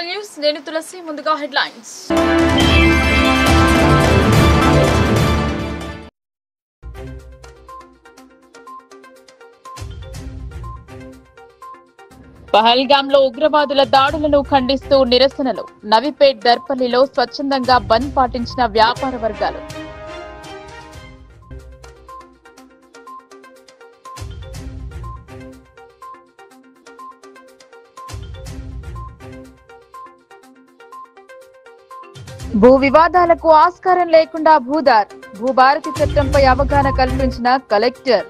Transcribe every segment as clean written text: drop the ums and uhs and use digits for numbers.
Global news నేను తులసి ముందుగా headlines పహల్గాంలో ఉగ్రవాదుల దాడులను ఖండిస్తూ నిరసనలు నవీపేట్ దర్పల్లిలో స్వచ్ఛందంగా బంద్ పాటించిన వ్యాపార వర్గాలు భూ వివాదాలకు ఆస్కారం లేకుండా భూభారతి చట్టంపై అవగాహన కల్పించిన కలెక్టర్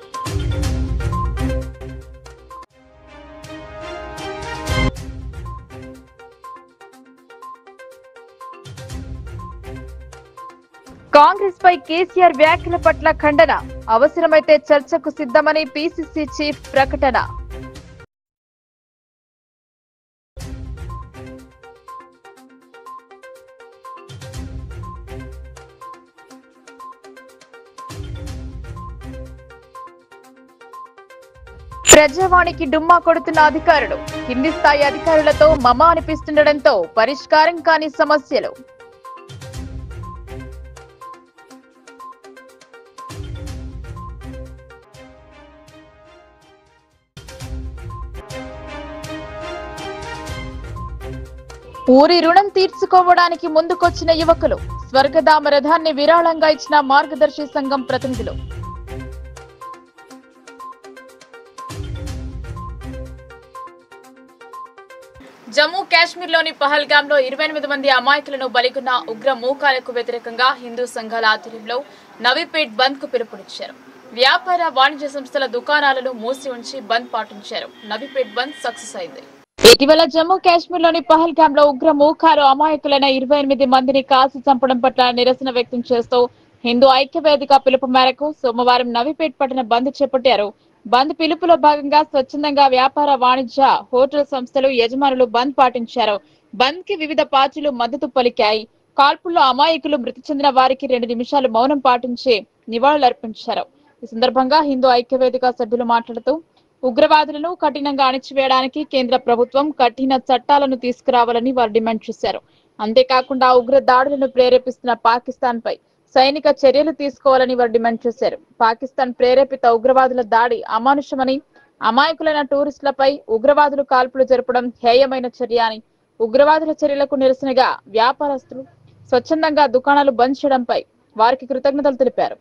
కాంగ్రెస్ పై కేసీఆర్ వ్యాఖ్యల పట్ల ఖండన అవసరమైతే చర్చకు సిద్ధమని పీసీసీ చీఫ్ ప్రకటన ప్రజావాణికి డుమ్మా కొడుతున్న అధికారులు కింది స్థాయి అధికారులతో మమ అనిపిస్తుండటంతో పరిష్కారం కాని సమస్యలు ఊరి రుణం తీర్చుకోవడానికి ముందుకొచ్చిన యువకులు స్వర్గధామ రథాన్ని విరాళంగా ఇచ్చిన మార్గదర్శి సంఘం ప్రతినిధులు జమ్మూ కాశ్మీర్లోని పహల్గాంలో 28 మంది అమాయకులను బలిగొన్న ఉగ్ర మూకాలకు వ్యతిరేకంగా హిందూ సంఘాల ఆధ్వర్యంలో నవీపేట్ బంద్ కు పిలుపునిచ్చారు. వ్యాపార వాణిజ్య సంస్థల దుకాణాలను మూసి ఉంచి బంద్ పాటించారు. నవీపేట్ బంద్ సక్సెస్ అయింది. ఇటీవల జమ్మూ కాశ్మీర్లోని పహల్గాంలో ఉగ్ర మూకాలు అమాయకులైన 28 మందిని కాల్చి చంపడం పట్ల నిరసన వ్యక్తం చేస్తూ హిందూ ఐక్యవేదిక పిలుపు మేరకు సోమవారం నవీపేట్ పట్టణ బంద్ చేపట్టారు. బంద్ పిలుపులో భాగంగా స్వచ్ఛందంగా వ్యాపార వాణిజ్య హోటల్ సంస్థలు యజమానులు బంద్ పాటించారు. బంద్ కి వివిధ పార్టీలు మద్దతు పలికాయి. కాల్పుల్లో అమాయకులు మృతి చెందిన వారికి 2 నిమిషాలు మౌనం పాటించి నివాళులర్పించారు. ఈ సందర్భంగా హిందూ ఐక్యవేదిక సభ్యులు మాట్లాడుతూ ఉగ్రవాదులను కఠినంగా అణిచివేయడానికి కేంద్ర ప్రభుత్వం కఠిన చట్టాలను తీసుకురావాలని వారు డిమాండ్ చేశారు. అంతేకాకుండా ఉగ్ర దాడులను ప్రేరేపిస్తున్న పాకిస్తాన్ పై సైనిక చర్యలు తీసుకోవాలని వారు డిమాండ్ చేశారు. పాకిస్తాన్ ప్రేరేపిత ఉగ్రవాదుల దాడి అమానుషమని, అమాయకులైన టూరిస్టులపై ఉగ్రవాదులు కాల్పులు జరపడం హేయమైన చర్య అని, ఉగ్రవాదుల చర్యలకు నిరసనగా వ్యాపారస్తులు స్వచ్ఛందంగా దుకాణాలు బంద్ చేయడంపై వారికి కృతజ్ఞతలు తెలిపారు.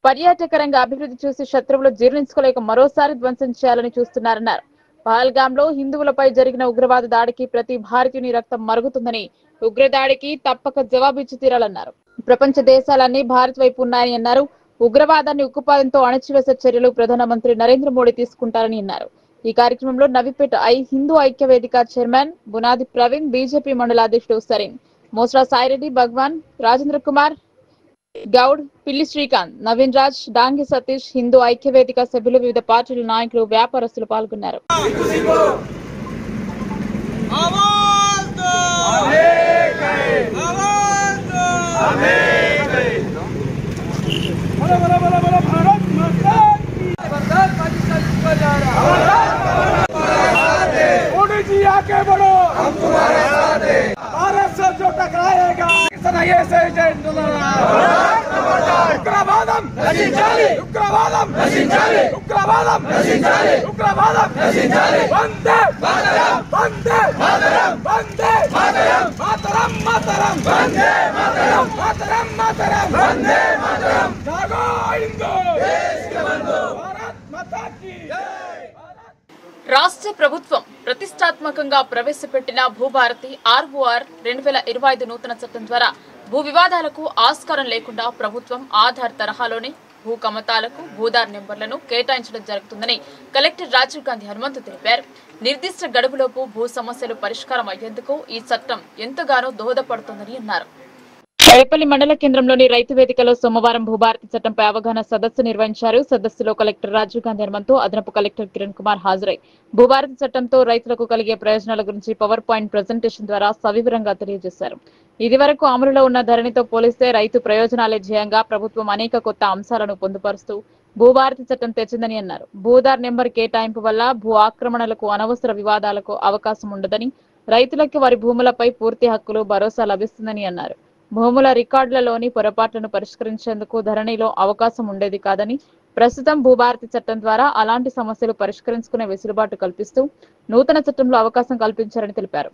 పర్యాటక రంగ అభివృద్ధి చూసి శత్రువులు జీర్ణించుకోలేక మరోసారి ధ్వంసం చేయాలని చూస్తున్నారన్నారు. పహల్గాంలో హిందువులపై జరిగిన ఉగ్రవాద దాడికి ప్రతి భారతీయుని రక్తం మరుగుతుందని, ఉగ్రదాడికి తప్పక జవాబిచ్చి తీరాలన్నారు. ప్రపంచ దేశాలన్నీ భారత్ వైపు ఉన్నాయని అన్నారు. ఉగ్రవాదాన్ని ఉక్కుపాదంతో అణచివేసే చర్యలు ప్రధానమంత్రి నరేంద్ర మోడీ తీసుకుంటారని అన్నారు. ఈ కార్యక్రమంలో నవీపేట్ హిందూ ఐక్యవేదిక చైర్మన్ బునాది ప్రవీణ్, బీజేపీ మండల అధ్యక్షుడు సరీన్, మోస్రా సాయిరెడ్డి, భగవాన్, రాజేంద్ర కుమార్ గౌడ్, పిల్లి శ్రీకాంత్, నవీన్ రాజ్, డాంగి సతీష్, హిందూ ఐక్యవేదిక సభ్యులు, వివిధ పార్టీల నాయకులు, వ్యాపారస్తులు పాల్గొన్నారు. मोदी जी आके बढ़ो, हम तुम्हारे साथ हैं। भारत से जो टकराएगा उग्रवादम नशिंచాలి, उग्रवादम नशिంచాలి, उग्रवादम नशिంచాలి, उग्रवादम नशिంచాలి. వందే మాతరం, వందే మాతరం, వందే మాతరం, మాతరం మాతరం, వందే మాతరం, మాతరం మాతరం, వందే మాతరం. జాగో హిందూ, దేశ్ కే బంధు, భారత్ మాతా కీ జై. రాష్ట్ర ప్రభుత్వం ప్రతిష్టాత్మకంగా ప్రవేశపెట్టిన భూభారతి ఆర్ఓఆర్ 2025 నూతన చట్టం ద్వారా భూ వివాదాలకు ఆస్కారం లేకుండా ప్రభుత్వం ఆధార్ తరహాలోనే భూ కమతాలకు భూదార్ నెంబర్లను కేటాయించడం జరుగుతుందని కలెక్టర్ రాజీవ్ గాంధీ హనుమంతు తెలిపారు. నిర్దిష్ట గడువులోపు భూ సమస్యలు పరిష్కారం అయ్యేందుకు ఈ చట్టం ఎంతగానో దోహదపడుతుందని అన్నారు. రేపల్లి మండల కేంద్రంలోని రైతు వేదికలో సోమవారం భూభారతి చట్టంపై అవగాహన సదస్సు నిర్వహించారు. సదస్సులో కలెక్టర్ రాజీవ్ గాంధీ హనుమంతు, అదనపు కలెక్టర్ కిరణ్ కుమార్ హాజరై భూభారతి చట్టంతో రైతులకు కలిగే ప్రయోజనాల గురించి పవర్ పాయింట్ ప్రజెంటేషన్ ద్వారా సవివరంగా తెలియజేశారు. ఇదివరకు అమలులో ఉన్న ధరణితో పోలిస్తే రైతు ప్రయోజనాలే ధ్యేయంగా ప్రభుత్వం అనేక కొత్త అంశాలను పొందుపరుస్తూ భూభారతి చట్టం తెచ్చిందని అన్నారు. భూదార్ నెంబర్ కేటాయింపు వల్ల భూ ఆక్రమణలకు, అనవసర వివాదాలకు అవకాశం ఉండదని, రైతులకు వారి భూములపై పూర్తి హక్కులు భరోసా లభిస్తుందని అన్నారు. భూముల రికార్డులలోని పొరపాట్లను పరిష్కరించేందుకు ధరణిలో అవకాశం ఉండేది కాదని, ప్రస్తుతం భూభారతి చట్టం ద్వారా అలాంటి సమస్యలు పరిష్కరించుకునే వెసులుబాటు కల్పిస్తూ నూతన చట్టంలో అవకాశం కల్పించారని తెలిపారు.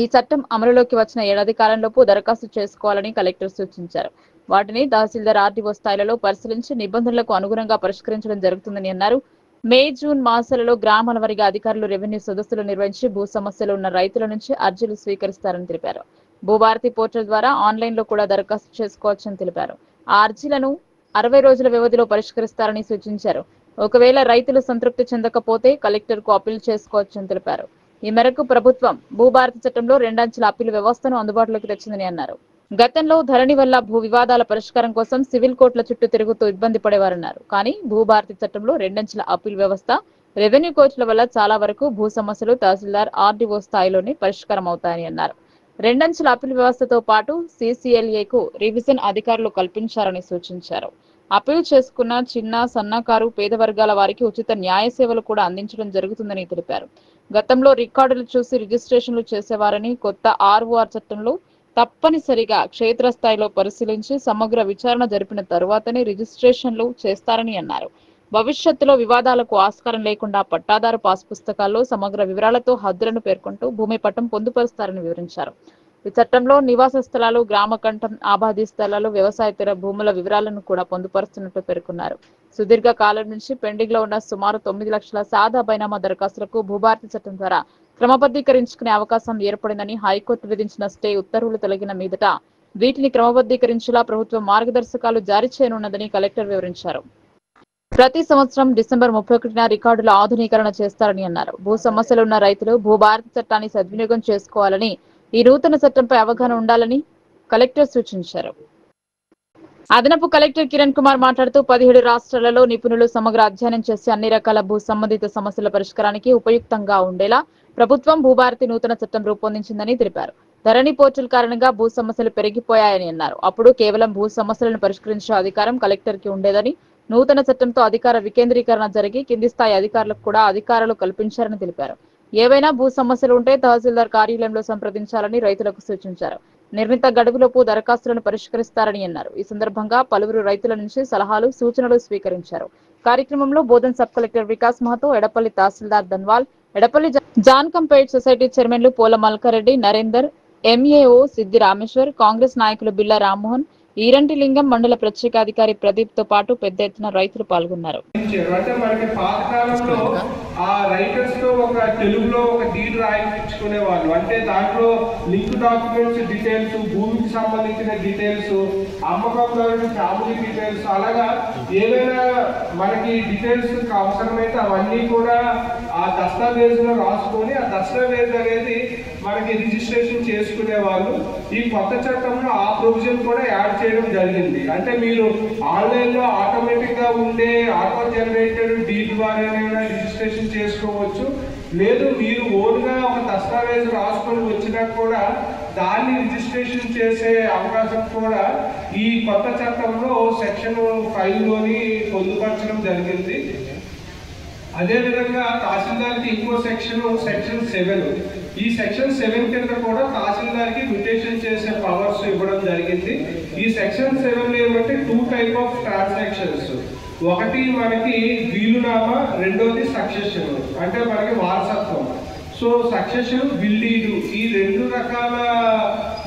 ఈ చట్టం అమలులోకి వచ్చిన ఏడాది కాలంలోపు దరఖాస్తు చేసుకోవాలని కలెక్టర్ సూచించారు. వాటిని తహసీల్దార్ ఆర్డీఓ స్థాయిలో పరిశీలించి నిబంధనలకు అనుగుణంగా పరిష్కరించడం జరుగుతుందని అన్నారు. మే, జూన్ మాసాలలో గ్రామాల వారీగా అధికారులు రెవెన్యూ సదస్సులు నిర్వహించి భూ సమస్యలు ఉన్న రైతుల నుంచి అర్జీలు స్వీకరిస్తారని తెలిపారు. భూభారతి పోర్టల్ ద్వారా ఆన్లైన్ లో కూడా దరఖాస్తు చేసుకోవచ్చని తెలిపారు. ఆ అర్జీలను 60 రోజుల వ్యవధిలో పరిష్కరిస్తారని సూచించారు. ఒకవేళ రైతులు సంతృప్తి చెందకపోతే కలెక్టర్ కు అప్పీల్ చేసుకోవచ్చని తెలిపారు. ఈ మేరకు ప్రభుత్వం భూభారతి చట్టంలో 2 అంచెల అప్పీలు వ్యవస్థను అందుబాటులోకి తెచ్చిందని అన్నారు. గతంలో ధరణి వల్ల భూ వివాదాల పరిష్కారం కోసం సివిల్ కోర్టుల చుట్టూ తిరుగుతూ ఇబ్బంది పడేవారన్నారు. కానీ భూభారతి చట్టంలో 2 అంచెల అప్పీల్ వ్యవస్థ, రెవెన్యూ కోర్టుల వల్ల చాలా వరకు భూ సమస్యలు తహసీల్దార్ ఆర్డీఓ స్థాయిలోనే పరిష్కారం అవుతాయని అన్నారు. 2 అంచెల అప్పీల్ వ్యవస్థతో పాటు CCLAకు రివిజన్ అధికారులు కల్పించారని సూచించారు. అప్పీల్ చేసుకున్న చిన్న, సన్నకారు, పేద వర్గాల వారికి ఉచిత న్యాయ సేవలు కూడా అందించడం జరుగుతుందని తెలిపారు. గతంలో రికార్డులు చూసి రిజిస్ట్రేషన్లు చేసేవారని, కొత్త ROR చట్టంలో తప్పనిసరిగా క్షేత్రస్థాయిలో పరిశీలించి సమగ్ర విచారణ జరిపిన తరువాతనే రిజిస్ట్రేషన్లు చేస్తారని అన్నారు. భవిష్యత్తులో వివాదాలకు ఆస్కారం లేకుండా పట్టాదారు పాస్ పుస్తకాల్లో సమగ్ర వివరాలతో హద్దులను పేర్కొంటూ భూమి పట్టం పొందుపరుస్తారని వివరించారు. ఈ చట్టంలో నివాస స్థలాలు, గ్రామ కంఠం, ఆబాదీ స్థలాలు, వ్యవసాయేతర భూముల వివరాలను కూడా పొందుపరుస్తున్నట్టు పేర్కొన్నారు. సుదీర్ఘ కాలం నుంచి పెండింగ్ లో ఉన్న సుమారు 9 లక్షల సాదా బైనామా దరఖాస్తులకు భూభారతి చట్టం ద్వారా క్రమబద్ధీకరించుకునే అవకాశం ఏర్పడిందని, హైకోర్టు విధించిన స్టే ఉత్తర్వులు తొలగిన మీదట వీటిని క్రమబద్ధీకరించేలా ప్రభుత్వం మార్గదర్శకాలు జారీ చేయనున్నదని కలెక్టర్ వివరించారు. ప్రతి సంవత్సరం డిసెంబర్ 31న రికార్డుల ఆధునీకరణ చేస్తారని అన్నారు. భూ సమస్యలు ఉన్న రైతులు భూభారతి చట్టాన్ని సద్వినియోగం చేసుకోవాలని, ఈ నూతన చట్టంపై అవగాహన ఉండాలని కలెక్టర్ సూచించారు. అదనపు కలెక్టర్ కిరణ్ కుమార్ మాట్లాడుతూ 17 రాష్ట్రాలలో నిపుణులు సమగ్ర అధ్యయనం చేసి అన్ని రకాల భూ సంబంధిత సమస్యల పరిష్కారానికి ఉపయుక్తంగా ఉండేలా ప్రభుత్వం భూభారతి నూతన చట్టం రూపొందించిందని తెలిపారు. ధరణి పోర్టల్ కారణంగా భూ సమస్యలు పెరిగిపోయాయని అన్నారు. అప్పుడు కేవలం భూ సమస్యలను పరిష్కరించే అధికారం కలెక్టర్ కి ఉండేదని, నూతన చట్టంతో అధికార వికేంద్రీకరణ జరిగి కింది స్థాయి అధికారులకు కూడా అధికారాలు కల్పించారని తెలిపారు. ఏవైనా భూ సమస్యలు ఉంటే తహసీల్దార్ కార్యాలయంలో సంప్రదించాలని రైతులకు సూచించారు. నిర్ణీత గడువులోపు దరఖాస్తులను పరిష్కరిస్తారని అన్నారు. ఈ సందర్భంగా పలువురు రైతుల నుంచి సలహాలు, సూచనలు స్వీకరించారు. కార్యక్రమంలో బోధన్ సబ్ కలెక్టర్ వికాస్ మహతో, ఎడపల్లి తహసీల్దార్ ధన్వాల్, ఎడపల్లి జాన్కంపేట్ సొసైటీ చైర్మన్లు పోల మల్కారెడ్డి, నరేందర్, MAO సిద్ది రామేశ్వర్, కాంగ్రెస్ నాయకులు బిల్లా రామ్మోహన్, ఈరంటి లింగం, మండల ప్రత్యేకాధికారి ప్రదీప్ తో పాటు పెద్ద ఎత్తున రైతులు పాల్గొన్నారు. అంటే మనకి పాతకాలంలో ఆ రైటర్స్ తో ఒక తెలుగులో ఒక డీడ్ రాయించుకునే వాళ్ళు, అంటే దాంట్లో లింక్ డాక్యుమెంట్స్ డీటెయిల్స్, భూమికి సంబంధించిన డీటెయిల్స్, అమ్మకందారుడి ఫ్యామిలీ డీటెయిల్స్, అలాగా ఏవైనా మనకి డీటెయిల్స్ అవసరమైతే అవన్నీ కూడా ఆ దస్తావేజులో రాసుకొని ఆ దస్తావేజ్ అనేది మనకి రిజిస్ట్రేషన్ చేసుకునే వాళ్ళు. ఈ కొత్త చట్టంలో ఆ ప్రొవిజన్ కూడా యాడ్ చేయడం జరిగింది. అంటే మీరు ఆన్లైన్ లో ఆటోమేటిక్ గా ఉండే ఆటో జనరేటెడ్ డీడ్ ద్వారా రిజిస్ట్రేషన్ చేసుకోవచ్చు. లేదు మీరు ఓన్ గా ఒక దస్తావేజ్ రాసుకొని వచ్చినా కూడా దాన్ని రిజిస్ట్రేషన్ చేసే అవకాశం కూడా ఈ కొత్త చట్టంలో సెక్షన్ 5లోని పొందుపరచడం జరిగింది. అదేవిధంగా తహసీల్దార్కి ఇంకో సెక్షన్ 7. ఈ సెక్షన్ 7 కింద కూడా తహసీల్దార్కి మ్యూటేషన్ చేసే పవర్స్ ఇవ్వడం జరిగింది. ఈ సెక్షన్ 7 ఏమంటే 2 టైప్ ఆఫ్ ట్రాన్సాక్షన్స్. ఒకటి మనకి వీలునామా, రెండోది సక్సెషన్, అంటే మనకి వారసత్వం. సో సక్సెషన్, విల్లీడు, ఈ 2 రకాల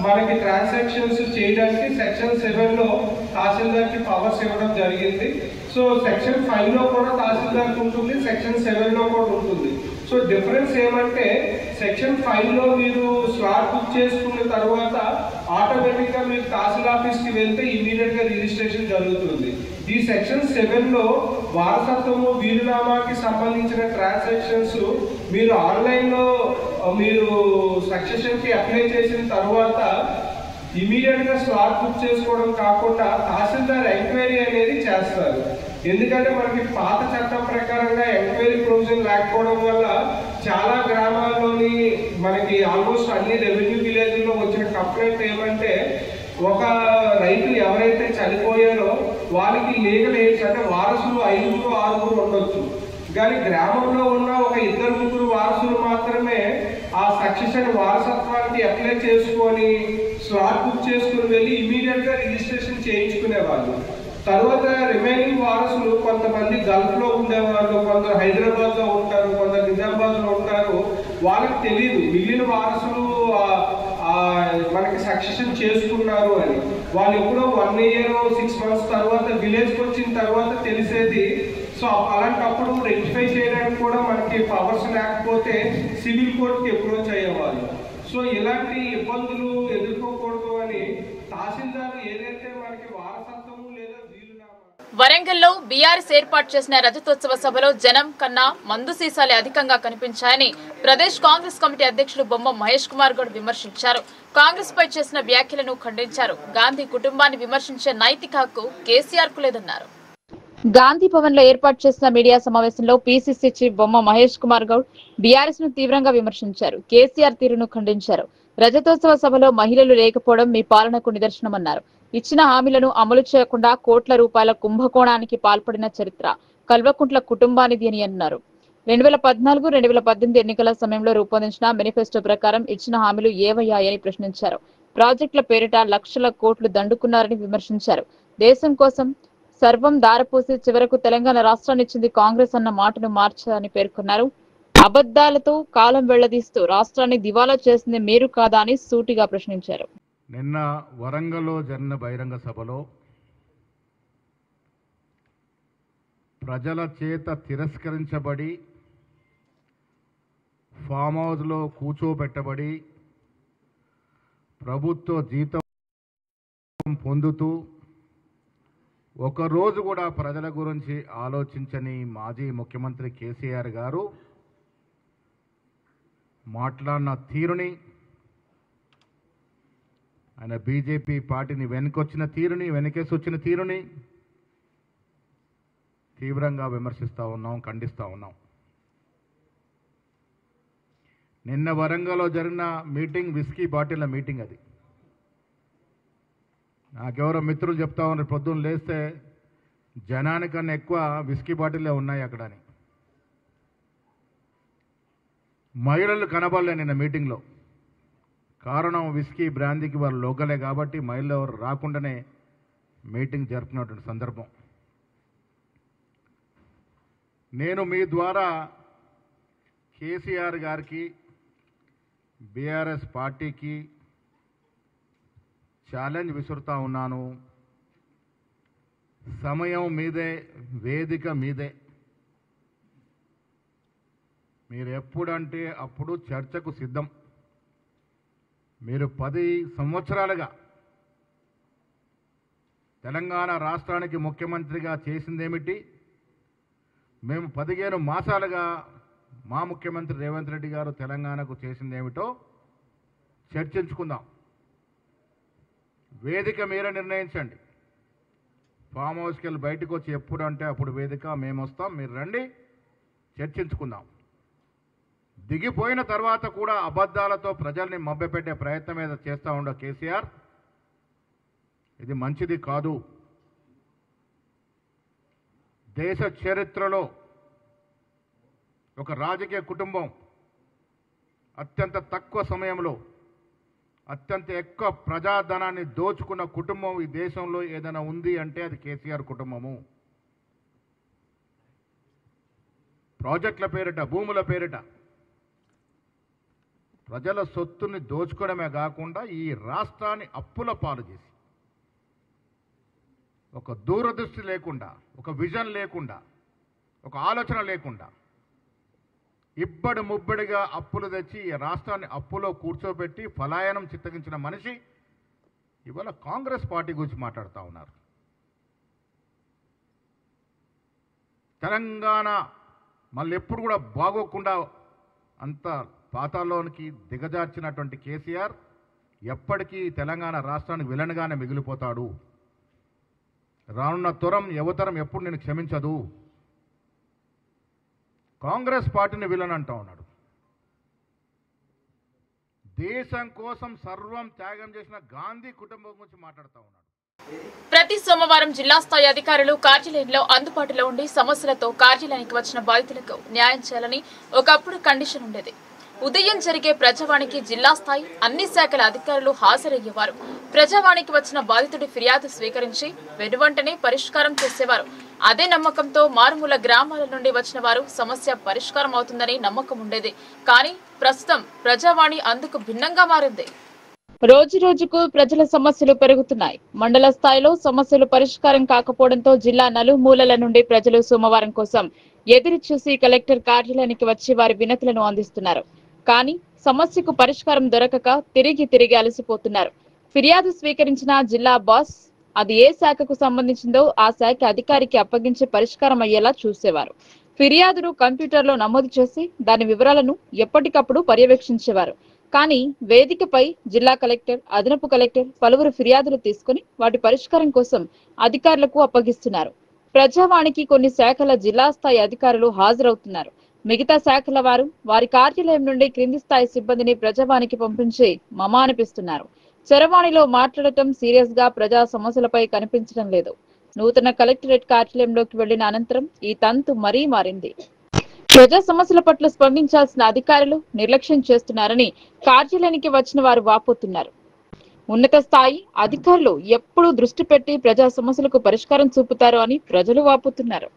మనకి ట్రాన్సాక్షన్స్ చేయడానికి సెక్షన్ 7లో తహసీల్దార్కి పవర్స్ ఇవ్వడం జరిగింది. సో సెక్షన్ 5లో కూడా తహసీల్దార్కి ఉంటుంది, సెక్షన్ 7లో కూడా ఉంటుంది. సో డిఫరెన్స్ ఏమంటే సెక్షన్ 5లో మీరు స్లాట్ బుక్ చేసుకున్న తర్వాత ఆటోమేటిక్గా మీరు తహసీల్ ఆఫీస్కి వెళ్తే ఇమీడియట్గా రిజిస్ట్రేషన్ జరుగుతుంది. ఈ సెక్షన్ 7లో వారసత్వము, వీలునామాకి సంబంధించిన ట్రాన్సాక్షన్స్ మీరు ఆన్లైన్లో మీరు సక్సెషన్కి అప్లై చేసిన తర్వాత ఇమీడియట్గా స్లాట్ బుక్ చేసుకోవడం కాకుండా తహసీల్దార్ ఎంక్వైరీ అనేది చేస్తారు. ఎందుకంటే మనకి పాత చట్టం ప్రకారంగా ఎంక్వైరీ ప్రొవిజన్ లేకపోవడం వల్ల చాలా గ్రామాల్లోని మనకి ఆల్మోస్ట్ అన్ని రెవెన్యూ విలేజ్లో వచ్చిన కంప్లైంట్ ఏమంటే ఒక రైతు ఎవరైతే చనిపోయారో వాళ్ళకి లీగల్ ఏజ్ అంటే వారసులు 5-6 ఉండొచ్చు. కానీ గ్రామంలో ఉన్న ఒక 2-3 వారసులు మాత్రమే ఆ సక్సెషన్ వారసత్వానికి అప్లై చేసుకొని స్లాట్ బుక్ చేసుకుని వెళ్ళి ఇమీడియట్గా రిజిస్ట్రేషన్ చేయించుకునేవాళ్ళు. తర్వాత రిమైనింగ్ వారసులు కొంతమంది గల్ఫ్లో ఉండేవాళ్ళు, కొందరు హైదరాబాద్లో ఉంటారు, కొందరు నిజామాబాద్లో ఉంటారు. వాళ్ళకి తెలియదు మిగిలిన వారసులు మనకి సక్సెషన్ చేసుకున్నారు అని. వాళ్ళు ఎప్పుడో 1 year 6 months తర్వాత విలేజ్కి వచ్చిన తర్వాత తెలిసేది. సో అలాంటప్పుడు రెక్టిఫై చేయడానికి కూడా మనకి పవర్స్ లేకపోతే సివిల్ కోర్టుకి అప్రోచ్ అయ్యేవాళ్ళు. సో ఇలాంటి ఇబ్బందులు ఎదుర్కోకూడదు అని తహసీల్దార్ ఏదైతే మనకి వారసత్వము లేదా వీలునామా. వరంగల్లో బీఆర్ఎస్ ఏర్పాటు చేసిన రజతోత్సవ సభలో జనం కన్నా మందు సీసాలే అధికంగా కనిపించాయని ప్రదేశ్ కాంగ్రెస్ కమిటీ అధ్యక్షుడు బొమ్మ మహేష్ కుమార్ గౌడ్ విమర్శించారు. కాంగ్రెస్ పై చేసిన వ్యాఖ్యలను ఖండించారు. గాంధీ కుటుంబాన్ని విమర్శించే నైతిక హక్కు కేసీఆర్ కు లేదన్నారు. గాంధీ భవన్ లో ఏర్పాటు చేసిన మీడియా సమావేశంలో పీసీసీ చీఫ్ బొమ్మ మహేష్ కుమార్ గౌడ్ బీఆర్ఎస్ ను తీవ్రంగా విమర్శించారు. కేసీఆర్ తీరును ఖండించారు. రజతోత్సవ సభలో మహిళలు లేకపోవడం మీ పాలనకు నిదర్శనమన్నారు. ఇచ్చిన హామీలను అమలు చేయకుండా కోట్ల రూపాయల కుంభకోణానికి పాల్పడిన చరిత్ర కల్వకుంట్ల కుటుంబానిది అని అన్నారు. 2014-2018 ఎన్నికల సమయంలో రూపొందించిన మేనిఫెస్టో ప్రకారం ఇచ్చిన హామీలు ఏవయ్యాయని ప్రశ్నించారు. ప్రాజెక్టుల పేరిట లక్షల కోట్లు దండుకున్నారని విమర్శించారు. దేశం కోసం సర్వం దారపోసి చివరకు తెలంగాణ రాష్ట్రాన్ని ఇచ్చింది కాంగ్రెస్ అన్న మాటను మార్చారని పేర్కొన్నారు. అబద్దాలతో కాలం వెళ్లదీస్తూ రాష్ట్రాన్ని దివాలా చేసింది మీరు కాదా అని సూటిగా ప్రశ్నించారు. నిన్న వరంగల్లో జరిగిన బహిరంగ సభలో ప్రజల చేత తిరస్కరించబడి ఫామ్ హౌస్లో కూర్చోబెట్టబడి ప్రభుత్వ జీతం పొందుతూ ఒకరోజు కూడా ప్రజల గురించి ఆలోచించని మాజీ ముఖ్యమంత్రి కేసీఆర్ గారు మాట్లాడిన తీరుని, ఆయన బీజేపీ పార్టీని వెనుకొచ్చిన తీరుని, వెనకేసి వచ్చిన తీరుని తీవ్రంగా విమర్శిస్తూ ఉన్నాం, ఖండిస్తూ ఉన్నాం. నిన్న వరంగల్లో జరిగిన మీటింగ్ విస్కీ బాటిల్ల మీటింగ్. అది నాకెవరో మిత్రులు చెప్తా ఉన్నారు, పొద్దున్న లేస్తే జనానికన్నా ఎక్కువ విస్కీ బాటిల్లే ఉన్నాయి అక్కడ అని. మహిళలు కనబడలే నిన్న మీటింగ్లో. కారణం విస్కీ బ్రాందీకి వారు లోకలే కాబట్టి మహిళలు ఎవరు రాకుండానే మీటింగ్ జరుపుకున్నటువంటి సందర్భం. నేను మీ ద్వారా కేసీఆర్ గారికి, బీఆర్ఎస్ పార్టీకి ఛాలెంజ్ విసురుతా ఉన్నాను. సమయం మీదే, వేదిక మీదే. మీరు ఎప్పుడంటే అప్పుడు చర్చకు సిద్ధం. మీరు 10 సంవత్సరాలుగా తెలంగాణ రాష్ట్రానికి ముఖ్యమంత్రిగా చేసిందేమిటి, మేము 15 మాసాలుగా మా ముఖ్యమంత్రి రేవంత్ రెడ్డి గారు తెలంగాణకు చేసిందేమిటో చర్చించుకుందాం. వేదిక మీరే నిర్ణయించండి. ఫామ్ హౌస్కి వెళ్ళి బయటకు వచ్చి ఎప్పుడంటే అప్పుడు వేదిక మేము వస్తాం, మీరు రండి, చర్చించుకుందాం. దిగిపోయిన తర్వాత కూడా అబద్ధాలతో ప్రజల్ని మభ్యపెట్టే ప్రయత్నం మీద చేస్తూ ఉండే కేసీఆర్, ఇది మంచిది కాదు. దేశ చరిత్రలో ఒక రాజకీయ కుటుంబం అత్యంత తక్కువ సమయంలో అత్యంత ఎక్కువ ప్రజాధనాన్ని దోచుకున్న కుటుంబం ఈ దేశంలో ఏదైనా ఉంది అంటే అది కేసీఆర్ కుటుంబము. ప్రాజెక్టుల పేరిట, భూముల పేరిట ప్రజల సొత్తుని దోచుకోవడమే కాకుండా ఈ రాష్ట్రాన్ని అప్పుల పాలు చేసి, ఒక దూరదృష్టి లేకుండా, ఒక విజన్ లేకుండా, ఒక ఆలోచన లేకుండా ఇబ్బడి ముబ్బడిగా అప్పులు తెచ్చి ఈ రాష్ట్రాన్ని అప్పులో కూర్చోబెట్టి పలాయనం చిత్తగించిన మనిషి ఇవాళ కాంగ్రెస్ పార్టీ గురించి మాట్లాడుతూ ఉన్నారు. తెలంగాణ మళ్ళీ ఎప్పుడు కూడా బాగోకుండా అంత పాతాల్లోనికి దిగజార్చినటువంటి కేసీఆర్ ఎప్పటికీ తెలంగాణ రాష్ట్రానికి విలన్గానే మిగిలిపోతాడు. రానున్న యువతరం ఎప్పుడు నేను క్షమించదు. కాంగ్రెస్ పార్టీని విలన్ అంటా ఉన్నాడు. దేశం కోసం సర్వం త్యాగం చేసిన గాంధీ కుటుంబం గురించి మాట్లాడుతూ ఉన్నాడు. ప్రతి సోమవారం జిల్లా స్థాయి అధికారులు కార్యాలయంలో అందుబాటులో ఉండి సమస్యలతో కార్యాలయానికి వచ్చిన బాధితులకు న్యాయం చేయాలని ఒకప్పుడు కండిషన్ ఉండేది. ఉదయం జరిగే ప్రజావాణికి జిల్లా స్థాయి అన్ని శాఖల అధికారులు హాజరయ్యేవారు. ప్రజావాణికి వచ్చిన బాధితుడి ఫిర్యాదు స్వీకరించి వెనువెంటనే పరిష్కారం చేసేవారు. అదే నమ్మకంతో మారుమూల గ్రామాల నుండి వచ్చిన వారు సమస్య పరిష్కారం అవుతుందని నమ్మకం ఉండేది. కానీ ప్రస్తుతం ప్రజావాణి అందుకు భిన్నంగా మారింది. రోజు రోజుకు ప్రజల సమస్యలు పెరుగుతున్నాయి. మండల స్థాయిలో సమస్యలు పరిష్కారం కాకపోవడంతో జిల్లా నలుమూలల నుండి ప్రజలు సోమవారం కోసం ఎదురు చూసి కలెక్టర్ కార్యాలయానికి వచ్చి వారి వినతులను అందిస్తున్నారు. కానీ సమస్యకు పరిష్కారం దొరకక తిరిగి అలసిపోతున్నారు. ఫిర్యాదు స్వీకరించిన జిల్లా బాస్ అది ఏ శాఖకు సంబంధించిందో ఆ శాఖ అధికారికి అప్పగించి పరిష్కారం అయ్యేలా చూసేవారు. ఫిర్యాదును కంప్యూటర్లో నమోదు చేసి దాని వివరాలను ఎప్పటికప్పుడు పర్యవేక్షించేవారు. కానీ వేదికపై జిల్లా కలెక్టర్, అదనపు కలెక్టర్ పలువురు ఫిర్యాదులు తీసుకుని వాటి పరిష్కారం కోసం అధికారులకు అప్పగిస్తున్నారు. ప్రజావాణికి కొన్ని శాఖల జిల్లా స్థాయి అధికారులు హాజరవుతున్నారు. మిగతా శాఖల వారు వారి కార్యాలయం నుండి క్రింది స్థాయి సిబ్బందిని ప్రజావాణికి పంపించి మమా అనిపిస్తున్నారు. చరవాణిలో మాట్లాడటం సీరియస్ గా ప్రజా సమస్యలపై కనిపించడం లేదు. నూతన కలెక్టరేట్ కార్యాలయంలోకి వెళ్లిన అనంతరం ఈ తంతు మరీ మారింది. ప్రజా సమస్యల పట్ల స్పందించాల్సిన అధికారులు నిర్లక్ష్యం చేస్తున్నారని కార్యాలయానికి వచ్చిన వారు వాపోతున్నారు. ఉన్నత స్థాయి అధికారులు ఎప్పుడూ దృష్టి పెట్టి ప్రజా సమస్యలకు పరిష్కారం చూపుతారు అని ప్రజలు వాపోతున్నారు.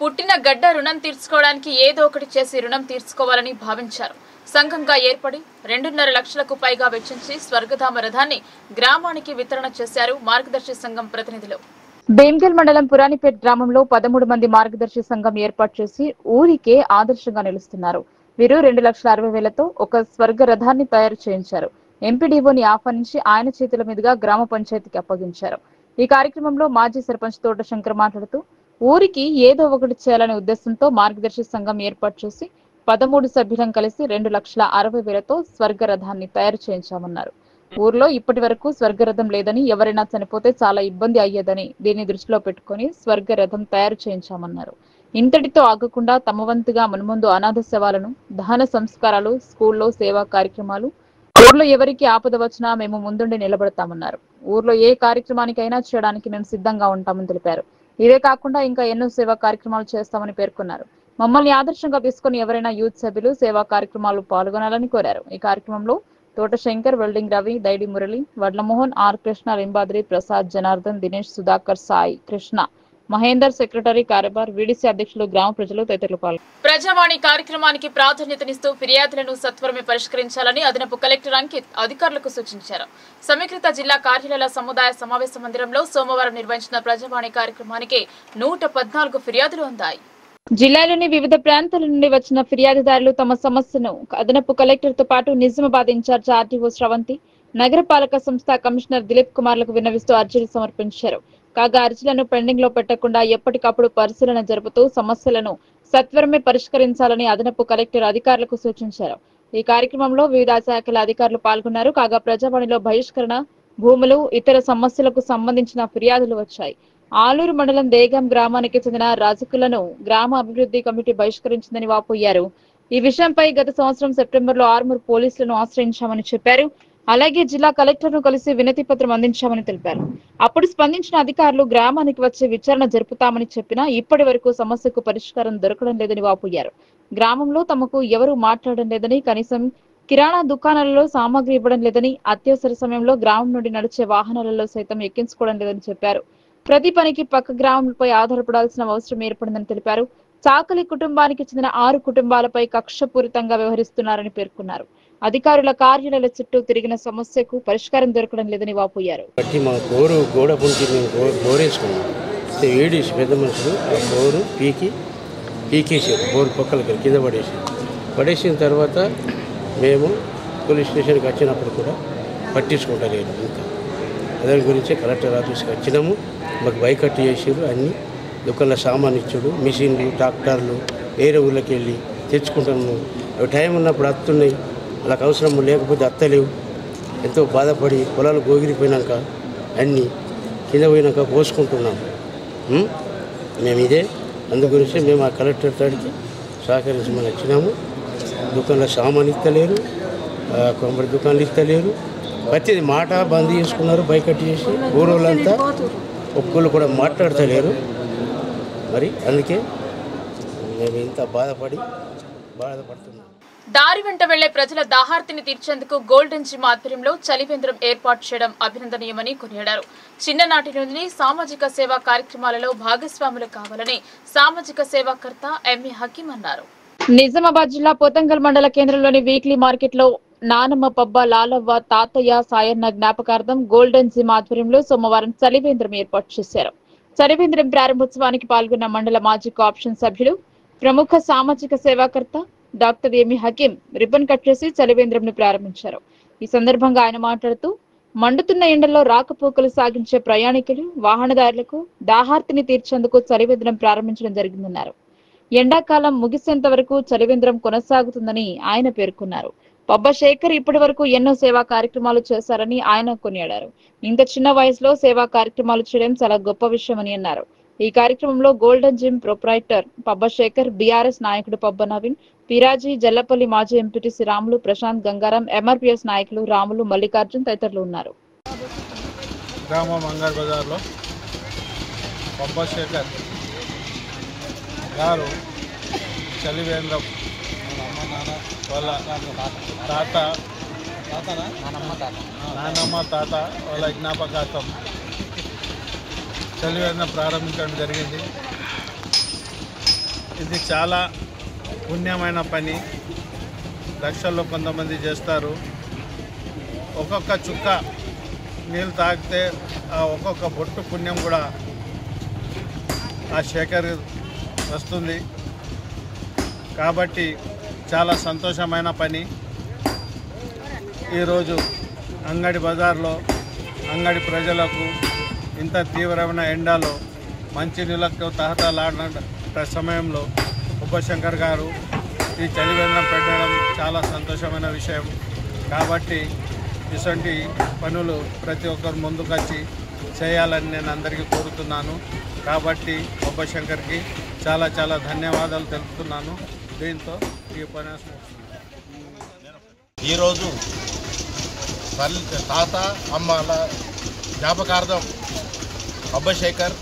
పుట్టిన గడ్డ రుణం తీర్చుకోవడానికి ఏదో ఒకటి చేసి రుణం తీర్చుకోవాలని భావించారు. సంఘంగా ఏర్పడి 2.5 లక్షలకు పైగా వెచ్చించి స్వర్గధామ రథాన్ని గ్రామానికి వితరణ చేశారు మార్గదర్శి సంఘం ప్రతినిధులు. భీమ్గల్ మండలం పురాణిపేట్ గ్రామంలో 13 మంది మార్గదర్శి సంఘం ఏర్పాటు చేసి ఊరికే ఆదర్శంగా నిలుస్తున్నారు. వీరు 2,60,000తో ఒక స్వర్గ రథాన్ని తయారు చేయించారు. ఎంపీడీఓని ఆహ్వానించి ఆయన చేతుల మీదుగా గ్రామ పంచాయతీకి అప్పగించారు. ఈ కార్యక్రమంలో మాజీ సర్పంచ్ తోట శంకర్ మాట్లాడుతూ ఊరికి ఏదో ఒకటి చేయాలనే ఉద్దేశంతో మార్గదర్శి సంఘం ఏర్పాటు చేసి 13 సభ్యులను కలిసి 2,60,000తో స్వర్గరథాన్ని తయారు చేయించామన్నారు. ఊర్లో ఇప్పటి వరకు స్వర్గరథం లేదని, ఎవరైనా చనిపోతే చాలా ఇబ్బంది అయ్యేదని దీన్ని దృష్టిలో పెట్టుకుని స్వర్గరథం తయారు చేయించామన్నారు. ఇంతటితో ఆగకుండా తమ వంతుగా మున్ముందు అనాథ శవాలను, దహన సంస్కారాలు, స్కూల్లో సేవా కార్యక్రమాలు, ఊర్లో ఎవరికి ఆపద వచ్చినా మేము ముందుండి నిలబడతామన్నారు. ఊర్లో ఏ కార్యక్రమానికైనా చేయడానికి మేము సిద్ధంగా ఉంటామని తెలిపారు. ఇవే కాకుండా ఇంకా ఎన్నో సేవా కార్యక్రమాలు చేస్తామని పేర్కొన్నారు. మమ్మల్ని ఆదర్శంగా తీసుకుని ఎవరైనా యూత్ సభ్యులు సేవా కార్యక్రమాలు పాల్గొనాలని కోరారు. ఈ కార్యక్రమంలో Thota Shankar, welding Ravi, Daidi Murali, Vadlamohan, R Krishna, Limbadri, Prasad, Janardhan, Dinesh, Sudhakar, Sai, Krishna, Mahender, secretary, కార్యబార్, వీడీసీ అధ్యక్షులు, గ్రామ ప్రజలు తదితరులు పాల్గొన్నారు. ప్రజావాణి కార్యక్రమానికి ప్రాధాన్యతనిస్తూ ఫిర్యాదులను సత్వరమే పరిష్కరించాలని అదనపు కలెక్టర్ అంకిత్ అధికారులకు సూచించారు. సమీకృత జిల్లా కార్యాలయాల సముదాయ సమావేశ మందిరంలో సోమవారం నిర్వహించిన ప్రజావాణి కార్యక్రమానికి 114 ఫిర్యాదులు అందాయి. జిల్లాలోని వివిధ ప్రాంతాల నుండి వచ్చిన ఫిర్యాదుదారులు తమ సమస్యను అదనపు కలెక్టర్ తో పాటు నిజామాబాద్ ఇన్ఛార్జ్ ఆర్టీఓ శ్రవంతి, నగరపాలక సంస్థ కమిషనర్ దిలీప్ కుమార్లకు విన్నవిస్తూ అర్జీలు సమర్పించారు. కాగా అర్జీలను పెండింగ్ లో పెట్టకుండా ఎప్పటికప్పుడు పరిశీలన జరుపుతూ సమస్యలను సత్వరమే పరిష్కరించాలని అదనపు కలెక్టర్ అధికారులకు సూచించారు. ఈ కార్యక్రమంలో వివిధ శాఖల అధికారులు పాల్గొన్నారు. కాగా ప్రజావాణిలో బహిష్కరణ, భూములు, ఇతర సమస్యలకు సంబంధించిన ఫిర్యాదులు వచ్చాయి. ఆలూరు మండలం దేగం గ్రామానికి చెందిన రాజకులను గ్రామ అభివృద్ధి కమిటీ బహిష్కరించిందని వాపోయారు. ఈ విషయంపై గత సంవత్సరం సెప్టెంబర్లో ఆర్మూర్ పోలీసులను ఆశ్రయించామని చెప్పారు. అలాగే జిల్లా కలెక్టర్ ను కలిసి వినతి పత్రం అందించామని తెలిపారు. అప్పుడు స్పందించిన అధికారులు గ్రామానికి వచ్చి విచారణ జరుపుతామని చెప్పినా ఇప్పటి వరకు సమస్యకు పరిష్కారం దొరకడం లేదని వాపోయారు. గ్రామంలో తమకు ఎవరూ మాట్లాడడం లేదని, కనీసం కిరాణా దుకాణాలలో సామాగ్రి ఇవ్వడం లేదని, అత్యవసర సమయంలో గ్రామం నుండి నడిచే వాహనాలలో సైతం ఎక్కించుకోవడం లేదని చెప్పారు. ప్రతి పనికి పక్క గ్రామంపై ఆధారపడాల్సిన అవసరం ఏర్పడిందని తెలిపారు. చాకలి కుటుంబానికి చెందిన 6 కుటుంబాలపై కక్షపూరితంగా వ్యవహరిస్తున్నారని పేర్కొన్నారు. అధికారుల కార్యాలయాల చుట్టూ తిరిగిన సమస్యకు పరిష్కారం దొరకడం లేదని వాపోయారు. మా బోరు గోడ పుంటి మేము బోరేసుకున్నాం. ఏడేసి పెద్ద మనుషులు ఆ బోరు పీకేసారు. బోరు పక్కలకి కింద పడేసిన తర్వాత మేము పోలీస్ స్టేషన్కి వచ్చినప్పుడు కూడా పట్టించుకుంటలేదు. ఇంకా దాని గురించి కలెక్టర్ ఆఫీస్కి వచ్చినాము. మాకు బైకట్టు చేసారు. అన్ని దుకాణాల సామాన్ ఇచ్చాడు, మిషన్లు, ట్రాక్టర్లు వేరే ఊళ్ళకి వెళ్ళి తెచ్చుకుంటాము. టైం ఉన్నప్పుడు అత్తున్నాయి, వాళ్ళకి అవసరం లేకపోతే అత్తలేవు. ఎంతో బాధపడి పొలాలు గోగిరిపోయినాక అన్నీ కింద పోయినాక పోసుకుంటున్నాము. మేము ఇదే అందుగురించి మేము ఆ కలెక్టర్ తాడికి సహకరించమని వచ్చినాము. దుకాణంలో సామాన్ ఇస్తలేరు, కొబ్బరి దుకాణాలు ఇస్తలేరు. ప్రతిది మాట బంద్ చేసుకున్నారు, బైకట్ చేసి ఊరోళ్ళంతా ఒక్కళ్ళు కూడా మాట్లాడతలేరు. మరి అందుకే మేము ఇంత బాధపడుతున్నాం. దారి వెంట వెళ్లే ప్రజల దాహార్తిని తీర్చేందుకు గోల్డెన్ జిమ్ ఆధ్వర్యంలో చలివేంద్రం ఏర్పాటు చేయడం అభినందనీయమని కొనియాడారు. చిన్ననాటి నుండి సామాజిక సేవా కార్యక్రమాలలో భాగస్వాములు కావాలని సామాజిక సేవాకర్త ఎంఏ హకీం అన్నారు. నిజామాబాద్ జిల్లా పోతంగల్ మండల కేంద్రంలోని వీక్లీ మార్కెట్ లో నానమ్మ పబ్బ లాలవ్వ తాతయ్య సాయన్న జ్ఞాపకార్థం గోల్డెన్ జిమ్ ఆధ్వర్యంలో సోమవారం చలివేంద్రం ఏర్పాటు చేశారు. చలివేంద్రం ప్రారంభోత్సవానికి పాల్గొన్న మండల మాజీ కోఆప్షన్ సభ్యులు ప్రముఖ సామాజిక సేవాకర్త doctor MA Hakeem ribbon cut చేసి చలివేంద్రంను ప్రారంభించారు. ఈ సందర్భంగా ఆయన మాట్లాడుతూ మండుతున్న ఎండల్లో రాకపోకలు సాగించే ప్రయాణికులు, వాహనదారులకు దాహార్తిని తీర్చేందుకు చలివేంద్రం ప్రారంభించడం జరిగిందన్నారు. ఎండాకాలం ముగిసేంత వరకు చలివేంద్రం కొనసాగుతుందని ఆయన పేర్కొన్నారు. పబ్బ శేఖర్ ఇప్పటి వరకు ఎన్నో సేవా కార్యక్రమాలు చేశారని ఆయన కొనియాడారు. ఇంత చిన్న వయసులో సేవా కార్యక్రమాలు చేయడం చాలా గొప్ప విషయమని అన్నారు. ఈ కార్యక్రమంలో Golden Gym proprietor Pabba Shekhar, BRS నాయకుడు పబ్బ నవీన్, పిరాజీ, జల్లపల్లి మాజీ ఎంపీటీసీ రాములు, ప్రశాంత్, గంగారాం, ఎంఆర్పీఎస్ నాయకులు రాములు, మల్లికార్జున్ తదితరులు ఉన్నారు. గ్రామం మంగళ బజార్లో పబ్బ శేఖర్ గారు చలివేంద్రం వాళ్ళ నానమ్మ తాత వాళ్ళ జ్ఞాపకార్థం చలివేంద్రం ప్రారంభించడం జరిగింది. ఇది చాలా పుణ్యమైన పని. లక్షల్లో కొంతమంది చేస్తారు. ఒక్కొక్క చుక్క నీళ్ళు తాగితే ఆ ఒక్కొక్క బొట్టు పుణ్యం కూడా ఆ శేఖర్ వస్తుంది. కాబట్టి చాలా సంతోషమైన పని. ఈరోజు అంగడి బజార్లో అంగడి ప్రజలకు ఇంత తీవ్రమైన ఎండలో మంచినీళ్ళకు తహతలాడిన సమయంలో ఉపశంకర్ గారు ఈ చలివేంద్రం పెట్టడం చాలా సంతోషమైన విషయం. కాబట్టి ఇటువంటి పనులు ప్రతి ఒక్కరు ముందుకొచ్చి చేయాలని నేను అందరికీ కోరుతున్నాను. కాబట్టి ఉపశంకర్కి చాలా చాలా ధన్యవాదాలు తెలుపుతున్నాను. దీంతో ఈ ఉపన్యాసం ఈరోజు తాత అమ్మల జ్ఞాపకార్థం అబ్బశేఖర్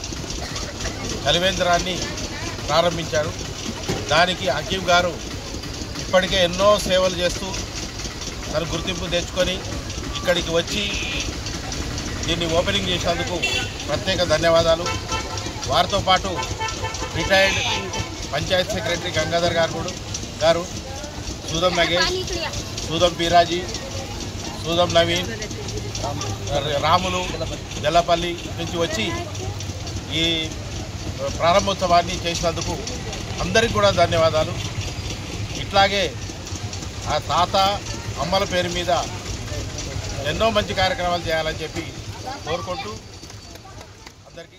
చలివేంద్రాన్ని ప్రారంభించారు. దానికి హకీం గారు ఇప్పటికే ఎన్నో సేవలు చేస్తూ తన గుర్తింపు తెచ్చుకొని ఇక్కడికి వచ్చి దీన్ని ఓపెనింగ్ చేసేందుకు ప్రత్యేక ధన్యవాదాలు. వారితో పాటు రిటైర్డ్ పంచాయత్ సెక్రటరీ గంగాధర్ గారు, సూదం నగేష్, సూదం పీరాజీ, సూదం నవీన్, రాములు, జల్లపల్లి నుంచి వచ్చి ఈ ప్రారంభోత్సవాన్ని చేసినందుకు అందరికీ కూడా ధన్యవాదాలు. ఇట్లాగే ఆ తాత అమ్మల పేరు మీద ఎన్నో మంచి కార్యక్రమాలు చేయాలని చెప్పి కోరుకుంటూ అందరికీ.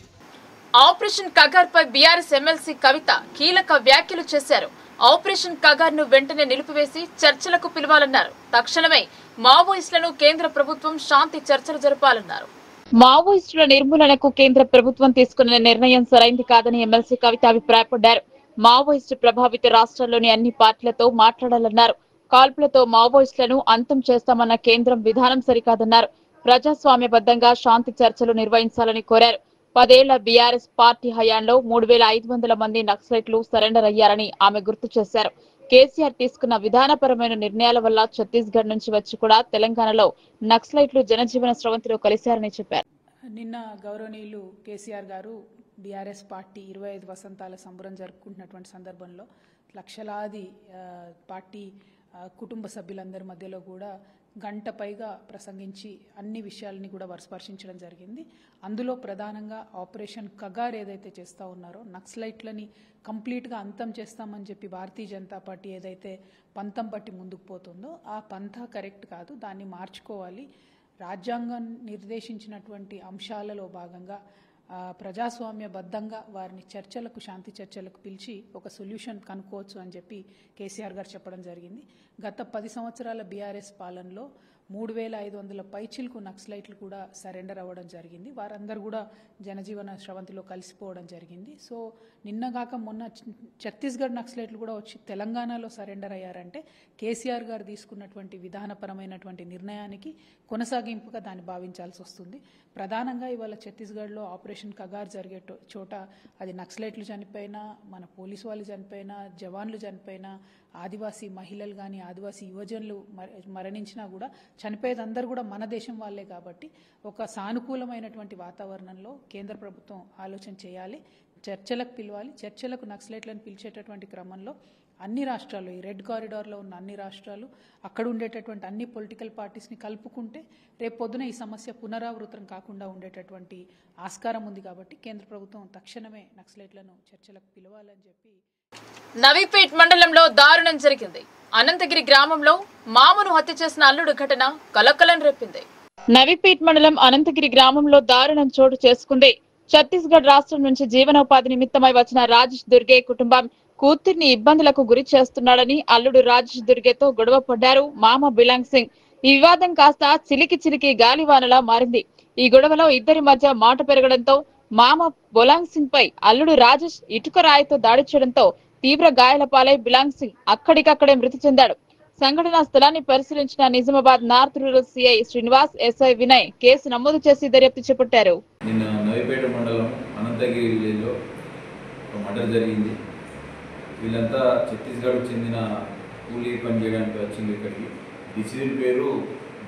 ఆపరేషన్ కగార్ పై బీఆర్ఎస్ ఎమ్మెల్సీ కవిత కీలక వ్యాఖ్యలు చేశారు. ఆపరేషన్ కగార్ ను వెంటనే నిలిపివేసి చర్చలకు పిలవాలన్నారు. తక్షణమే మావోయిస్టులను కేంద్ర ప్రభుత్వం శాంతి చర్చలు జరపాలన్నారు. మావోయిస్టుల నిర్మూలనకు కేంద్ర ప్రభుత్వం తీసుకున్న నిర్ణయం సరైంది కాదని ఎమ్మెల్సీ కవిత అభిప్రాయపడ్డారు. మావోయిస్టు ప్రభావిత రాష్ట్రాల్లోని అన్ని పార్టీలతో మాట్లాడాలన్నారు. కాల్పులతో మావోయిస్టులను అంతం చేస్తామన్న కేంద్రం విధానం సరికాదన్నారు. ప్రజాస్వామ్యబద్ధంగా శాంతి చర్చలు నిర్వహించాలని కోరారు. 10 ఏళ్ల బీఆర్ఎస్ పార్టీ హయాంలో 3500 మంది నక్సలైట్లు సరెండర్ అయ్యారని ఆమె గుర్తు చేశారు. కేసీఆర్ తీసుకున్న విధానపరమైన నిర్ణయాల వల్ల ఛత్తీస్గఢ్ నుంచి వచ్చి కూడా తెలంగాణలో నక్సలైట్లు జనజీవన స్రవంతిలో కలిశారని చెప్పారు. నిన్న గౌరవనీయులు కేసీఆర్ గారు బీఆర్ఎస్ పార్టీ 25 వసంతాల సంబరం జరుపుకుంటున్నటువంటి సందర్భంలో లక్షలాది పార్టీ కుటుంబ సభ్యులందరి మధ్యలో కూడా గంట పైగా ప్రసంగించి అన్ని విషయాలని కూడా స్పర్శించడం జరిగింది. అందులో ప్రధానంగా ఆపరేషన్ కగార్ ఏదైతే చేస్తూ ఉన్నారో, నక్సలైట్లని కంప్లీట్గా అంతం చేస్తామని చెప్పి భారతీయ జనతా పార్టీ ఏదైతే పంతం పట్టి ముందుకు పోతుందో ఆ పంథా కరెక్ట్ కాదు, దాన్ని మార్చుకోవాలి. రాజ్యాంగం నిర్దేశించినటువంటి అంశాలలో భాగంగా ప్రజాస్వామ్యబద్ధంగా వారిని చర్చలకు, శాంతి చర్చలకు పిలిచి ఒక సొల్యూషన్ కనుక్కోవచ్చు అని చెప్పి కేసీఆర్ గారు చెప్పడం జరిగింది. గత 10 సంవత్సరాల బీఆర్ఎస్ పాలనలో 3500 పైచిలకు నక్సలైట్లు కూడా సరెండర్ అవ్వడం జరిగింది. వారందరూ కూడా జనజీవన స్రవంతిలో కలిసిపోవడం జరిగింది. సో నిన్నగాక మొన్న ఛత్తీస్గఢ్ నక్సలైట్లు కూడా వచ్చి తెలంగాణలో సరెండర్ అయ్యారంటే కేసీఆర్ గారు తీసుకున్నటువంటి విధానపరమైనటువంటి నిర్ణయానికి కొనసాగింపుగా దాన్ని భావించాల్సి వస్తుంది. ప్రధానంగా ఇవాళ ఛత్తీస్గఢ్లో ఆపరేషన్ కగార్ జరిగే చోట అది నక్సలైట్లు చనిపోయినా, మన పోలీసు వాళ్ళు చనిపోయినా, జవాన్లు చనిపోయినా, ఆదివాసీ మహిళలు కానీ ఆదివాసీ యువజనులు మరణించినా కూడా చనిపోయేది అందరూ కూడా మన దేశం వాళ్ళే. కాబట్టి ఒక సానుకూలమైనటువంటి వాతావరణంలో కేంద్ర ప్రభుత్వం ఆలోచన చేయాలి, చర్చలకు పిలవాలి. చర్చలకు నక్సలైట్లను పిలిచేటటువంటి క్రమంలో అన్ని రాష్ట్రాలు, ఈ రెడ్ కారిడార్లో ఉన్న అన్ని రాష్ట్రాలు, అక్కడ ఉండేటటువంటి అన్ని పొలిటికల్ పార్టీస్ని కలుపుకుంటే రేపు పొద్దున ఈ సమస్య పునరావృతం కాకుండా ఉండేటటువంటి ఆస్కారం ఉంది. కాబట్టి కేంద్ర ప్రభుత్వం తక్షణమే నక్సలైట్లను చర్చలకు పిలవాలని చెప్పి. నవీపేట్ మండలంలో దారుణం జరిగింది. అనంతగిరి గ్రామంలో మామను హత్య చేసిన అల్లుడు ఘటన కలకలం రేపింది. నవీపేట్ మండలం అనంతగిరి గ్రామంలో దారుణం చోటు చేసుకుంది. ఛత్తీస్గఢ్ రాష్ట్రం నుంచి జీవనోపాధి నిమిత్తమై వచ్చిన రాజేష్ దుర్గే కుటుంబం కూతుర్ని ఇబ్బందులకు గురి చేస్తున్నాడని అల్లుడు రాజేష్ దుర్గేతో గొడవ పడ్డారు మామ బిలాంగ్ సింగ్. ఈ వివాదం కాస్త చిలికి గాలివానలా మారింది. ఈ గొడవలో ఇద్దరి మధ్య మాట పెరగడంతో మామ బొలాంగ్ సింగ్ పై అల్లుడు రాజేష్ ఇటుక రాయితో దాడి చేయడంతో తీవ్ర గాయాల పాలై బిలాంగ్ సింగ్ అక్కడికక్కడే మృతి చెందాడు. సంఘటనా స్థలాన్ని పరిశీలించిన Nizamabad north rural CI Srinivas, SI Vinay case నమోదు చేసి దర్యాప్తు చేపట్టారు. నిన్న నవీపేట మండలం అనంతగిరి విలేజ్ లో మర్డర్ జరిగింది. వీళ్ళంతా ఛత్తీస్గఢ్ చెందిన కూలీ పని చేయడానికి వచ్చింది ఇక్కడికి. డిసిజన్ పేరు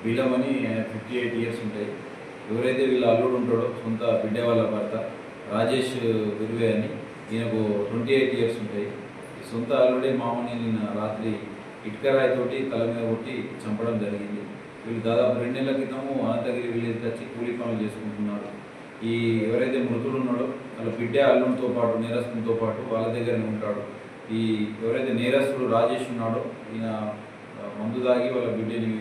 బిలం అని, 58 ఇయర్స్ ఉంటాయి. ఎవరైతే వీళ్ళ అల్లుడు ఉంటాడో సొంత బిడ్డ వాళ్ళ భర్త రాజేష్ విరువే అని, ఈయనకు 28 ఇయర్స్ ఉంటాయి. సొంత అల్లుడే మామని నిన్న రాత్రి ఇటుకరాయితోటి తల మీద కొట్టి చంపడం జరిగింది. వీళ్ళు దాదాపు 2 నెలల క్రితము అనంతగిరి విలేజ్కి వచ్చి కూలీ పనులు చేసుకుంటున్నారు. ఈ ఎవరైతే మృతుడు ఉన్నాడో వాళ్ళ బిడ్డ అల్లుడితో పాటు, నేరస్తునితో పాటు వాళ్ళ దగ్గరనే ఉంటాడు. ఈ ఎవరైతే నేరస్తుడు రాజేష్ ఉన్నాడో ఈయన మందు దాగి వాళ్ళ బిడ్డని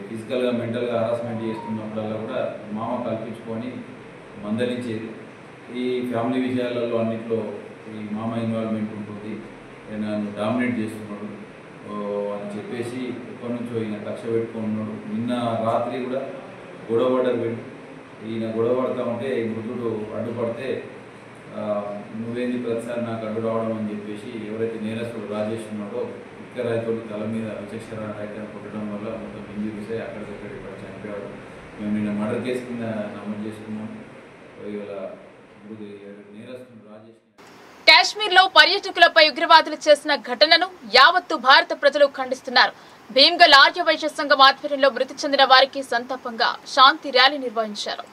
ఫిజికల్గా, మెంటల్గా హరాస్మెంట్ చేస్తున్నప్పుడల్లా కూడా మామ కల్పించుకొని మందలించేది. ఈ ఫ్యామిలీ విషయాలలో అన్నింటిలో ఈ మామ ఇన్వాల్వ్మెంట్ ఉంటుంది, నన్ను డామినేట్ చేస్తున్నాడు అని చెప్పేసి ఎప్పటి నుంచో ఈయన కక్ష పెట్టుకొని ఉన్నాడు. నిన్న రాత్రి కూడా గొడవ పడ్డారు వీళ్ళు. ఈయన గొడవ పడతా ఉంటే మృతుడు అడ్డుపడితే నువ్వేంది ప్రతిసారి నాకు అడ్డు రావడం అని చెప్పేసి ఎవరైతే నేరస్తుడు రాజేష్ ఉన్నాడో ఇటుక రాయితోటి తల మీద విచక్షణ రాయితీని కొట్టడం వల్ల మొత్తం ఇంజురీస్ అయ్యి అక్కడికక్కడ ఇక్కడ చనిపోయాడు. మేము నిన్న మర్డర్ కేసు కింద నమోదు చేసుకున్నాం. ఇవాళ నేరస్తుడు రాజేష్. కాశ్మీర్లో పర్యాటకులపై ఉగ్రవాదులు చేసిన ఘటనను యావత్తు భారత ప్రజలు ఖండిస్తున్నారు. భీమ్గల్ ఆర్య వైశ్య సంఘం ఆధ్వర్యంలో మృతి చెందిన వారికి సంతాపంగా శాంతి ర్యాలీ నిర్వహించారు.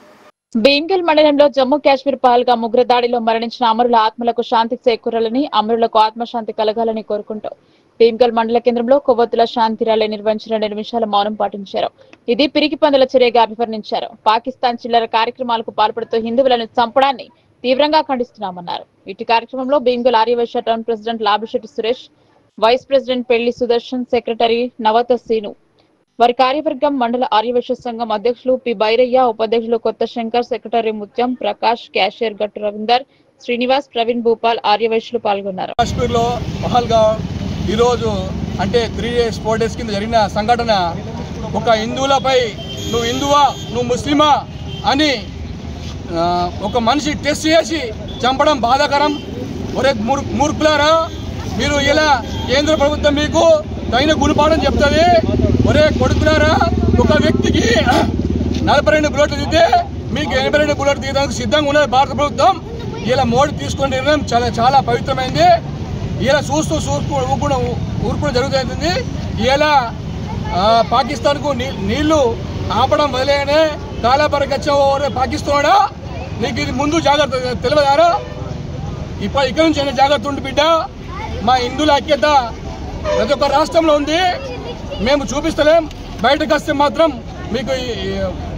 భీమ్గల్ మండలంలో జమ్మూ కాశ్మీర్ పహల్గామ్ ఉగ్ర దాడిలో మరణించిన అమరుల ఆత్మలకు శాంతి చేకూరాలని, అమరులకు ఆత్మశాంతి కలగాలని కోరుకుంటూ భీమ్గల్ మండల కేంద్రంలో కొవ్వొత్తుల శాంతి ర్యాలీ నిర్వహించిన 2 నిమిషాల మౌనం పాటించారు. ఇది పిరికి పందుల చర్యగా అభివర్ణించారు. పాకిస్తాన్ చిల్లర కార్యక్రమాలకు పాల్పడుతూ హిందువులను చంపడాన్ని తీవ్రంగా ఖండిస్తున్నామన్నారు. ఇటు కార్యక్రమంలో Bheemgal Arya Vaishya town president Labhishetti Suresh, vice president Pelli Sudarshan, secretary నవత సీను, వారి కార్యవర్గం, మండల ఆర్యవైశ్య సంఘం అధ్యక్షులు పి బైరయ్య, ఉపాధ్యక్షులు కొత్త శంకర్, సెక్రటరీ ముత్యం, ప్రకాష్, క్యాషియర్ గట్టు రవీందర్, శ్రీనివాస్, ప్రవీణ్ భూపాల్ ఆర్యవైశ్యులు పాల్గొన్నారు. కాశ్మీర్లో పహల్గామ్ ఈరోజు అంటే 3 days 4 days కింద జరిగిన సంఘటన ఒక హిందువులపై నువ్వు హిందువా, నువ్వు ముస్లిమా అని ఒక మనిషి టెస్ట్ చేసి చంపడం బాధాకరం. ఒరే మూర్ఖులారా, మీరు ఇలా కేంద్ర ప్రభుత్వం మీకు తగిన గుణపాఠం చెప్తుంది. ఒరే కొడుకులారా, ఒక వ్యక్తికి 42 బుల్లెట్లు దిగితే మీకు 82 బుల్లెట్లు దిగడానికి సిద్ధంగా ఉన్నది భారత ప్రభుత్వం. ఇలా మోడీ తీసుకునే నిర్ణయం చాలా పవిత్రమైంది. ఇలా చూస్తూ ఊరుకుని జరుగుతుంది. ఇలా పాకిస్తాన్కు నీళ్లు ఆపడం వదిలేనే కాలాపరగచ్చే పాకిస్తానా, నీకు ఇది ముందు జాగ్రత్త తెలియదారా? ఇక్కడ నుంచి జాగ్రత్త ఉండి బిడ్డ, మా హిందువుల ఐక్యత ప్రతి ఒక్క రాష్ట్రంలో ఉంది. మేము చూపిస్తలేం, బయటకు వస్తే మాత్రం మీకు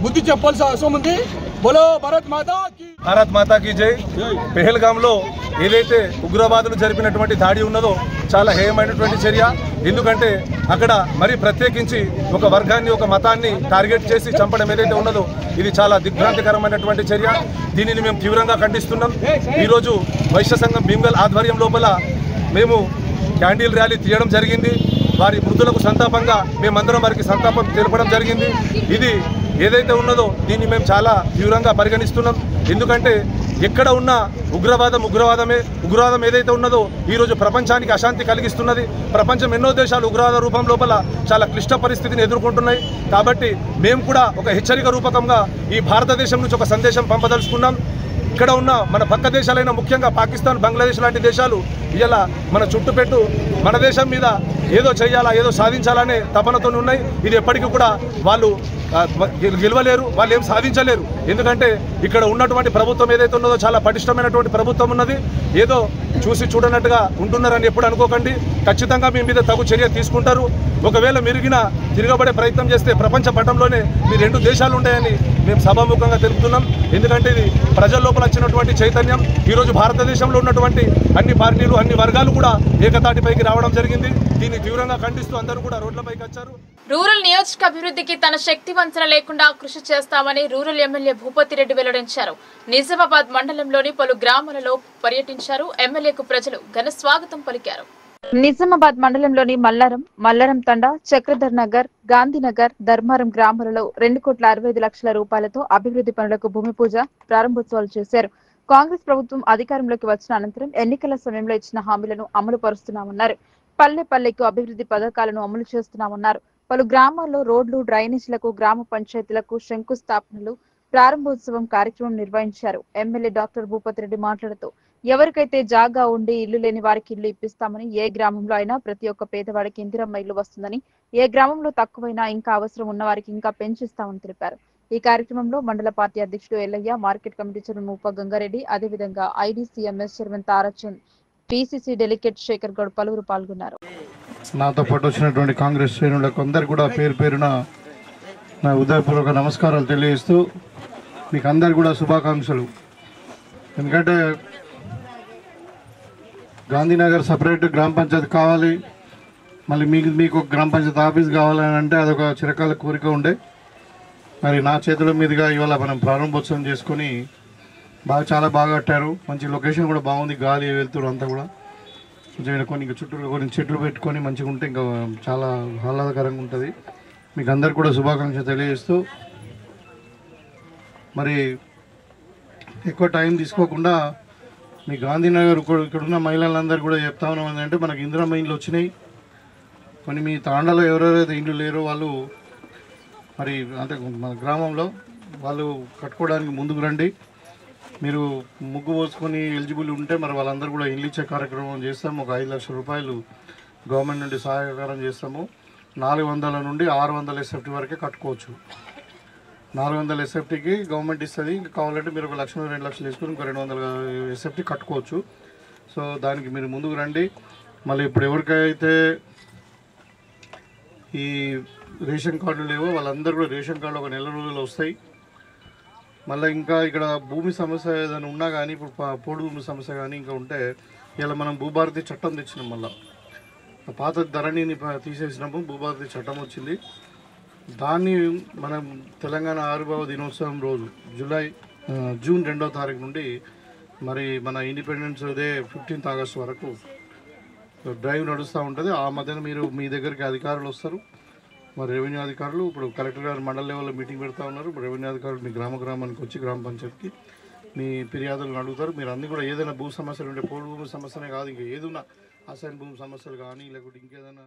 బుద్ధి చెప్పాల్సిన అవసరం ఉంది. బోలో భారత్ మాతా కీ జై. పెహల్గాంలో ఏదైతే ఉగ్రవాదులు జరిపినటువంటి దాడి ఉన్నదో చాలా హేయమైనటువంటి చర్య. ఎందుకంటే అక్కడ మరి ప్రత్యేకించి ఒక వర్గాన్ని, ఒక మతాన్ని టార్గెట్ చేసి చంపడం ఏదైతే ఉన్నదో ఇది చాలా దిగ్భ్రాంతికరమైనటువంటి చర్య. దీనిని మేము తీవ్రంగా ఖండిస్తున్నాం. ఈరోజు వైశ్య సంఘం భీమ్గల్ ఆధ్వర్యం లోపల మేము క్యాండిల్ ర్యాలీ తీయడం జరిగింది. వారి మృతులకు సంతాపంగా మేమందరం వారికి సంతాపం తెలపడం జరిగింది. ఇది ఏదైతే ఉన్నదో దీన్ని మేము చాలా తీవ్రంగా పరిగణిస్తున్నాం. ఎందుకంటే ఎక్కడ ఉన్న ఉగ్రవాదం ఏదైతే ఉన్నదో ఈరోజు ప్రపంచానికి అశాంతి కలిగిస్తున్నది. ప్రపంచం ఎన్నో దేశాలు ఉగ్రవాద రూపం లోపల చాలా క్లిష్ట పరిస్థితిని ఎదుర్కొంటున్నాయి. కాబట్టి మేము కూడా ఒక హెచ్చరిక రూపకంగా ఈ భారతదేశం నుంచి ఒక సందేశం పంపదలుచుకున్నాం. ఇక్కడ ఉన్న మన పక్క దేశాలైన ముఖ్యంగా పాకిస్తాన్, బంగ్లాదేశ్ లాంటి దేశాలు ఇలా మన చుట్టుపెట్టు మన దేశం మీద ఏదో చేయాలా, ఏదో సాధించాలనే తపనతో ఉన్నాయి. ఇది ఎప్పటికీ కూడా వాళ్ళు గెలవలేరు, వాళ్ళు ఏం సాధించలేరు. ఎందుకంటే ఇక్కడ ఉన్నటువంటి ప్రభుత్వం ఏదైతే ఉన్నదో చాలా పటిష్టమైనటువంటి ప్రభుత్వం ఉన్నది. ఏదో చూసి చూడనట్టుగా ఉంటున్నారని ఎప్పుడు అనుకోకండి. ఖచ్చితంగా మీ మీద తగు చర్య తీసుకుంటారు. ఒకవేళ తిరగబడే ప్రయత్నం చేస్తే ప్రపంచ పటంలోనే మీ 2 దేశాలు ఉంటాయని మేము సభాముఖంగా తెలుపుతున్నాం. ఎందుకంటే ఇది ప్రజల లోపల వచ్చినటువంటి చైతన్యం. ఈరోజు భారతదేశంలో ఉన్నటువంటి అన్ని పార్టీలు, అన్ని వర్గాలు కూడా ఏకతాటిపైకి రావడం జరిగింది. దీన్ని తీవ్రంగా ఖండిస్తూ అందరూ కూడా రోడ్లపైకి వచ్చారు. రూరల్ నియోజక అభివృద్ధికి తన శక్తి వంచన లేకుండా కృషి చేస్తామని రూరల్ ఎమ్మెల్యే భూపతిరెడ్డి వెల్లడించారు. నిజామాబాద్ మండలంలోని పలు గ్రామాలలో పర్యటించారు. ఎమ్మెల్యేకు ప్రజలు ఘన స్వాగతం పలికారు. నిజామాబాద్ మండలంలోని మల్లారం తండా, చక్రధర్ నగర్, గాంధీనగర్, ధర్మారం గ్రామాలలో 2,65,00,000 రూపాయలతో అభివృద్ధి పనులకు భూమి పూజ, ప్రారంభోత్సవాలు చేశారు. కాంగ్రెస్ ప్రభుత్వం అధికారంలోకి వచ్చిన అనంతరం ఎన్నికల సమయంలో ఇచ్చిన హామీలను అమలు పరుస్తున్నామన్నారు. పల్లెకు అభివృద్ధి పథకాలను అమలు చేస్తున్నామన్నారు. పలు గ్రామాల్లో రోడ్లు, డ్రైనేజీలకు, గ్రామ పంచాయతీలకు శంకుస్థాపనలు, ప్రారంభోత్సవం కార్యక్రమం నిర్వహించారు. ఎమ్మెల్యే డాక్టర్ భూపతిరెడ్డి మాట్లాడుతూ ఎవరికైతే జాగా ఉండి ఇల్లు లేని వారికి ఇల్లు ఇప్పిస్తామని, ఏ గ్రామంలో అయినా ప్రతి ఒక్క పేదవాడికి ఇందిరమ్మ ఇల్లు వస్తుందని, ఏ గ్రామంలో తక్కువైనా ఇంకా అవసరం ఉన్న వారికి ఇంకా పెంచిస్తామని తెలిపారు. ఈ కార్యక్రమంలో మండల పార్టీ అధ్యక్షుడు Ellaiah, market committee chairman Muppa Gangareddy, అదేవిధంగా IDCMS chairman Tarachand, PCC delegate Shekhar Goud పలువురు పాల్గొన్నారు. నాతో పాటు వచ్చినటువంటి కాంగ్రెస్ శ్రేణులకు అందరు కూడా పేరు పేరున నా ఉదయపూర్వక నమస్కారాలు తెలియజేస్తూ మీకు అందరు కూడా శుభాకాంక్షలు. ఎందుకంటే గాంధీనగర్ సపరేట్ గ్రామ పంచాయతీ కావాలి, మళ్ళీ మీకు ఒక గ్రామ పంచాయతీ ఆఫీస్ కావాలని అంటే అదొక చిరకాల కోరిక ఉండే. మరి నా చేతుల మీదుగా ఇవాళ మనం ప్రారంభోత్సవం చేసుకొని చాలా బాగా కట్టారు. మంచి లొకేషన్ కూడా బాగుంది, గాలి వెళ్తురు అంతా కూడా కొంచెం చుట్టూ కొన్ని చెట్లు పెట్టుకొని మంచిగా ఉంటే ఇంకా చాలా ఆహ్లాదకరంగా ఉంటుంది. మీకు అందరు కూడా శుభాకాంక్షలు తెలియజేస్తూ మరి ఎక్కువ టైం తీసుకోకుండా మీ గాంధీనగర్ ఇక్కడున్న మహిళలందరూ కూడా చెప్తా ఉన్నాం ఏంటంటే మనకి ఇందిరమ్మ ఇండ్లు వచ్చినాయి. కొన్ని మీ తాండాలో ఎవరెవరైతే ఇండ్లు లేరో వాళ్ళు మరి అంటే మన గ్రామంలో వాళ్ళు కట్టుకోవడానికి ముందుకు రండి. మీరు ముగ్గు పోసుకొని ఎలిజిబుల్ ఉంటే మరి వాళ్ళందరూ కూడా ఇల్లు ఇచ్చే కార్యక్రమం చేస్తాము. ఒక 5 లక్షల రూపాయలు గవర్నమెంట్ నుండి సహాయకారం చేస్తాము. 400 నుండి 600 SFT వరకే కట్టుకోవచ్చు. 400 SFTకి గవర్నమెంట్ ఇస్తుంది. ఇంకా కావాలంటే మీరు 1 లక్ష 2 లక్షలు వేసుకొని ఇంకో 200 SFT కట్టుకోవచ్చు. సో దానికి మీరు ముందుకు రండి. మళ్ళీ ఇప్పుడు ఎవరికైతే ఈ రేషన్ కార్డులు లేవో వాళ్ళందరూ కూడా రేషన్ కార్డు ఒక నెల రోజుల్లో వస్తాయి. మళ్ళీ ఇంకా ఇక్కడ భూమి సమస్య ఏదైనా ఉన్నా కానీ ఇప్పుడు పోడు భూమి సమస్య కానీ ఇంకా ఉంటే ఇలా మనం భూభారతి చట్టం తెచ్చినాం. మళ్ళీ పాత ధరణిని తీసేసినాము, భూభారతి చట్టం వచ్చింది. దాన్ని మనం తెలంగాణ ఆవిర్భావ దినోత్సవం రోజు జూన్ 2వ తారీఖు నుండి మరి మన ఇండిపెండెన్స్ డే 15th ఆగస్టు వరకు డ్రైవ్ నడుస్తూ ఉంటుంది. ఆ మధ్యన మీరు మీ దగ్గరికి అధికారులు వస్తారు. మరి రెవెన్యూ అధికారులు ఇప్పుడు కలెక్టర్ గారు మండల లెవెల్లో మీటింగ్ పెడతా ఉన్నారు. రెవెన్యూ అధికారులు మీ గ్రామానికి వచ్చి గ్రామ పంచాయతీకి మీ ఫిర్యాదులను అడుగుతారు. మీరు అన్ని కూడా ఏదైనా భూ సమస్యలు ఉంటే పోడు భూమి సమస్యనే కాదు, ఇంకా ఏదైనా అసైన్ భూమి సమస్యలు కానీ లేకపోతే ఇంకేదైనా.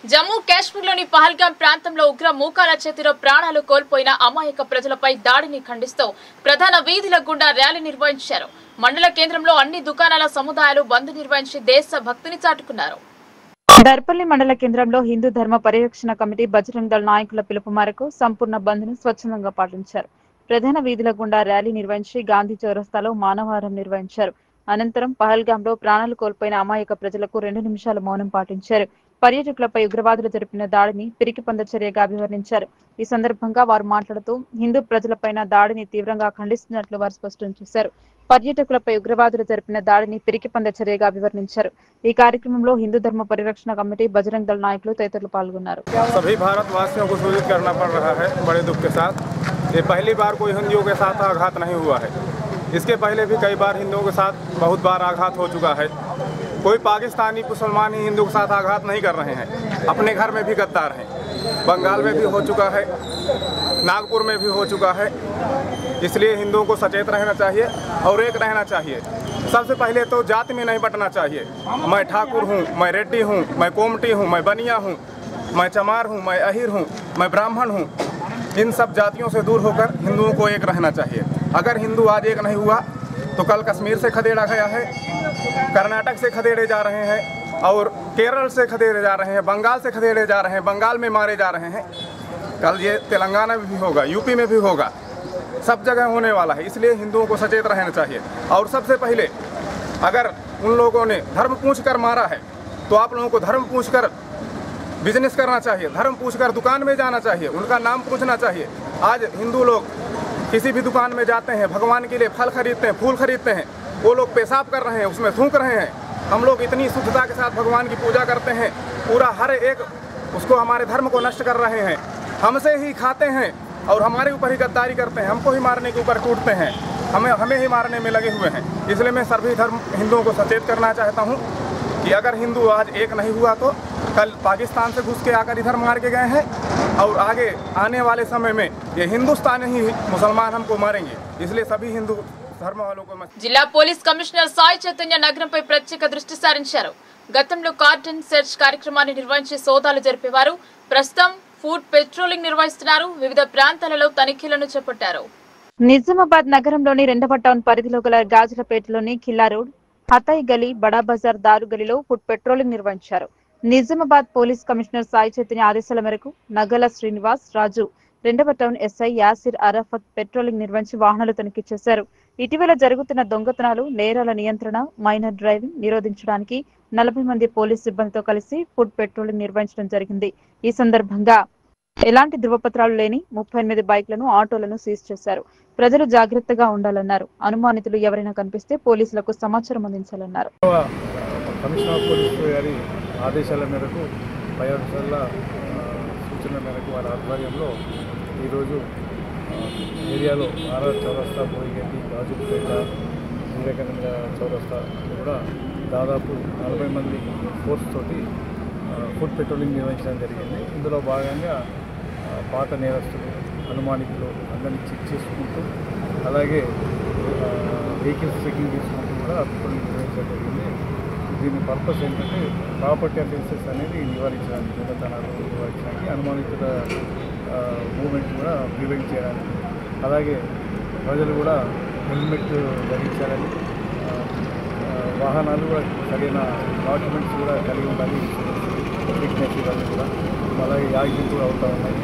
జమ్మూ కాశ్మీర్లోని పహల్గాం ప్రాంతంలో ఉగ్ర మూకాల చేతిలో ప్రాణాలు కోల్పోయిన అమాయక ప్రజలపై దాడిని ఖండిస్తూ ప్రధాన వీధుల గుండా ర్యాలీ నిర్వహించారు. మండల కేంద్రంలో అన్ని దుకాణాల సముదాయాలు బంద్ నిర్వహించి దేశ భక్తిని చాటుకున్నారు. దర్పల్లి మండల కేంద్రంలో హిందూ ధర్మ పరిరక్షణ కమిటీ బజరంగ్ దళ్ నాయకుల పిలుపు మేరకు సంపూర్ణ బంద్ను స్వచ్ఛందంగా పాటించారు. ప్రధాన వీధుల గుండా ర్యాలీ నిర్వహించి గాంధీ చౌరస్తాలో మానవహారం నిర్వహించారు. అనంతరం పహల్గాంలో ప్రాణాలు కోల్పోయిన అమాయక ప్రజలకు 2 నిమిషాల మౌనం పాటించారు. పర్యాటకులపై ఉగ్రవాదులు జరిపిన దాడిని పిరికిపంద చర్యగా అభివర్ణించారు. ఈ సందర్భంగా వారు మాట్లాడుతూ హిందూ ప్రజలపైన దాడిని తీవ్రంగా ఖండిస్తున్నట్లు వారు స్పష్టం చేశారు. పర్యాటకులపై ఉగ్రవాదులు జరిపిన దాడిని పిరికిపంద చర్యగా అభివర్ణించారు. ఈ కార్యక్రమంలో హిందూ ధర్మ పరిరక్షణ కమిటీ, బజరంగ్ దళ నాయకులు తదితరులు పాల్గొన్నారు. सभी भारतवासियों को सूचित करना पड़ रहा है बड़े दुख के साथ। ये पहली बार कोई हिंदुओं के साथ आघात नहीं हुआ है। इसके पहले भी कई बार हिंदुओं के साथ बहुत बार आघात हो चुका है। कोई पाकिस्तानी मुसलमान ही हिंदू के साथ आघात नहीं कर रहे हैं, अपने घर में भी गद्दार हैं। बंगाल में भी हो चुका है, नागपुर में भी हो चुका है। इसलिए हिंदुओं को सचेत रहना चाहिए और एक रहना चाहिए। सबसे पहले तो जाति में नहीं बंटना चाहिए। मैं ठाकुर हूँ, मैं रेड्डी हूँ, मैं कोमटी हूँ, मैं बनिया हूँ, मैं चमार हूँ, मैं अहिर हूँ, मैं ब्राह्मण हूँ। इन सब जातियों से दूर होकर हिंदुओं को एक रहना चाहिए। अगर हिंदू आज एक नहीं हुआ तो कल कश्मीर से खदेड़ा गया है, कर्नाटक से खदेड़े जा रहे हैं और केरल से खदेड़े जा रहे हैं, बंगाल से खदेड़े जा रहे हैं, बंगाल में मारे जा रहे हैं। कल ये तेलंगाना में भी होगा, यूपी में भी होगा, सब जगह होने वाला है। इसलिए हिंदुओं को सचेत रहना चाहिए। और सबसे पहले अगर उन लोगों ने धर्म पूछ कर मारा है तो आप लोगों को धर्म पूछ कर बिजनेस करना चाहिए, धर्म पूछकर दुकान में जाना चाहिए, उनका नाम पूछना चाहिए। आज हिंदू लोग किसी भी दुकान में जाते हैं, भगवान के लिए फल खरीदते हैं, फूल खरीदते हैं, वो लोग पेशाब कर रहे हैं, उसमें थूक रहे हैं। हम लोग इतनी शुद्धता के साथ भगवान की पूजा करते हैं, पूरा हर एक उसको हमारे धर्म को नष्ट कर रहे हैं। हमसे ही खाते हैं और हमारे ऊपर ही गद्दारी करते हैं, हमको ही मारने के ऊपर टूटते हैं, हमें ही मारने में लगे हुए हैं। इसलिए मैं सभी धर्म हिंदुओं को सचेत करना चाहता हूँ कि अगर हिंदू आज एक नहीं हुआ तो कल पाकिस्तान से घुस के आकर इधर मार के गए हैं और आगे आने वाले समय में ये हिंदुस्तान ही मुसलमान हमको मारेंगे। इसलिए सभी हिंदू धर्म वालों को జిల్లా పోలీస్ కమిషనర్ సాయి చైతన్య నగరంపై ప్రత్యేక దృష్టి సారించారు. గతంలో కార్డన్ సెర్చ్ కార్యక్రమాన్ని నిర్వహించి సోదాలు జరిపేవారు. ప్రస్తుతం ఫుడ్ పెట్రోలింగ్ నిర్వహిస్తున్నారు. వివిధ ప్రాంతాలలో తనిఖీలను చేపట్టారు. నిజామాబాద్ నగరంలోని 2వ టౌన్ పరిధిలో గల గాజులపేటలోని ఖిల్లా రోడ్, హతాయి గలీ, బడా బజార్ దారు గలీలో ఫుడ్ పెట్రోలింగ్ నిర్వహించారు. నిజామాబాద్ పోలీస్ కమిషనర్ సాయి చైతన్య ఆదేశాల మేరకు నగల శ్రీనివాస్ రాజు, 2వ town SI Yasir Arafat patrolling నిర్వహించి వాహనాలు తనిఖీ చేశారు. ఇటీవల జరుగుతున్న దొంగతనాలు, నేరాల నియంత్రణ, మైనర్ డ్రైవింగ్ నిరోధించడానికి 40 మంది పోలీస్ సిబ్బందితో కలిసి ఫుడ్ పెట్రోలింగ్ నిర్వహించడం జరిగింది. ఈ సందర్భంగా ఎలాంటి ధృవపత్రాలు లేని 38 బైక్లను, ఆటోలను సీజ్ చేశారు. ప్రజలు జాగ్రత్తగా ఉండాలన్నారు. అనుమానితులు ఎవరైనా కనిపిస్తే పోలీసులకు సమాచారం అందించాలన్నారు. కమిషనర్ పోలీసు గారి ఆదేశాల మేరకు, పై అధికారుల సూచన మేరకు వారి ఆధ్వర్యంలో ఈరోజు ఏరియాలో ఆర్ఆర్ చౌరస్తా, బోయిగడ్డి, గాజుపేట, వివేకానంద చౌరస్తా కూడా దాదాపు 40 మంది ఫోర్స్ తోటి ఫుడ్ పెట్రోలింగ్ నిర్వహించడం జరిగింది. ఇందులో భాగంగా పాత నేరస్తులు, అనుమానితులు అందరినీ చెక్ చేసుకుంటూ, అలాగే వెహికల్స్ చెకింగ్ చేసుకుంటూ కూడా పెట్రోలింగ్ నిర్వహించడం జరిగింది. దీని పర్పస్ ఏంటంటే ప్రాపర్టీ అఫెన్సెస్ అనేది నివారించడానికి, దొంగతనాలు నివారించడానికి, అనుమానితుల మూవ్మెంట్ కూడా ప్రివెంట్ చేయడానికి, అలాగే ప్రజలు కూడా హెల్మెట్ ధరించాలని, వాహనాలు కూడా సరైన డాక్యుమెంట్స్ కూడా కలిగి ఉండాలి, ఫిట్నెస్ ఇవన్నీ కూడా. అలాగే యాక్సిడెంట్ కూడా అవుతూ ఉన్నాయి,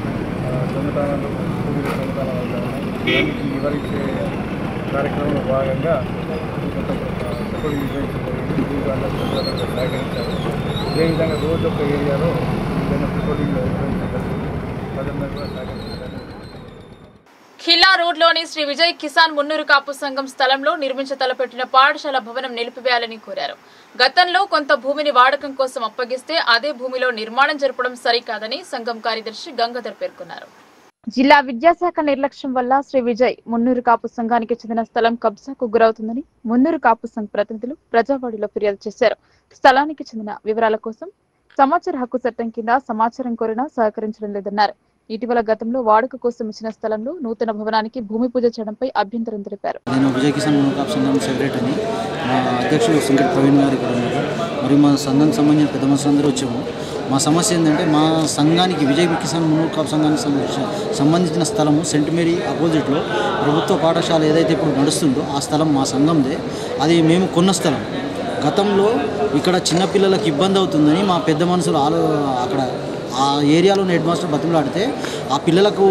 దొంగతనాలు, భూమిలో దొంగతనాలు అవుతూ ఉన్నాయి. దానికి నివారించే కార్యక్రమంలో భాగంగా పెట్రోలింగ్ నిర్వహించడం జరిగింది. దీనికి అందరూ ప్రజలందరూ సహకరించారు. అదేవిధంగా రోజు ఒక ఏరియాలో ఏదైనా పెట్రోలింగ్ నిర్వహించడం జరిగింది. ప్రజలందరూ కూడా సహకరించారు. ఖిల్లా రోడ్లోని శ్రీ విజయ్ కిసాన్ మున్నూరు కాపు సంఘం స్థలంలో నిర్మించ తలపెట్టిన పాఠశాల భవనం నిలిపివేయాలని కోరారు. గతంలో కొంత భూమిని వాడకం కోసం అప్పగిస్తే అదే భూమిలో నిర్మాణం జరపడం సరికాదని సంఘం కార్యదర్శి గంగాధర్ పేర్కొన్నారు. జిల్లా విద్యాశాఖ నిర్లక్ష్యం వల్ల శ్రీ విజయ్ మున్నూరు కాపు సంఘానికి చెందిన స్థలం కబ్జాకు గురవుతుందని మున్నూరు కాపు సంఘ ప్రతినిధులు ప్రజావాణిలో ఫిర్యాదు చేశారు. స్థలానికి చెందిన వివరాల కోసం సమాచార హక్కు చట్టం కింద సమాచారం కోరినా సహకరించడం లేదన్నారు. ఇటీవల గతంలో వాడుక కోసం ఇచ్చిన స్థలంలో నూతన భవనానికి భూమి పూజ చేయడంపై అభ్యంతరం తెలిపారు. నేను విజయ్ కిసాన్ మున్నూరు కాపు సంఘం సెక్రటరీని. మా అధ్యక్షుడు సింగటి ప్రవీణ్ గారు ఇక్కడ ఉన్నారు. మరియు మా సంఘానికి సంబంధించిన పెద్ద మనుషులందరూ వచ్చాము. మా సమస్య ఏంటంటే, మా సంఘానికి విజయ్ కిసాన్ మున్నూరు కాపు సంఘానికి సంబంధించిన స్థలము సెంట్ మేరీ ఆపోజిట్లో ప్రభుత్వ పాఠశాల ఏదైతే ఇప్పుడు నడుస్తుందో ఆ స్థలం మా సంఘందే. అది మేము కొన్న స్థలం. గతంలో ఇక్కడ చిన్నపిల్లలకు ఇబ్బంది అవుతుందని మా పెద్ద మనుషులు అక్కడ ఆ ఏరియాలోని హెడ్ మాస్టర్ బతిమలాడితే, ఆ పిల్లలకు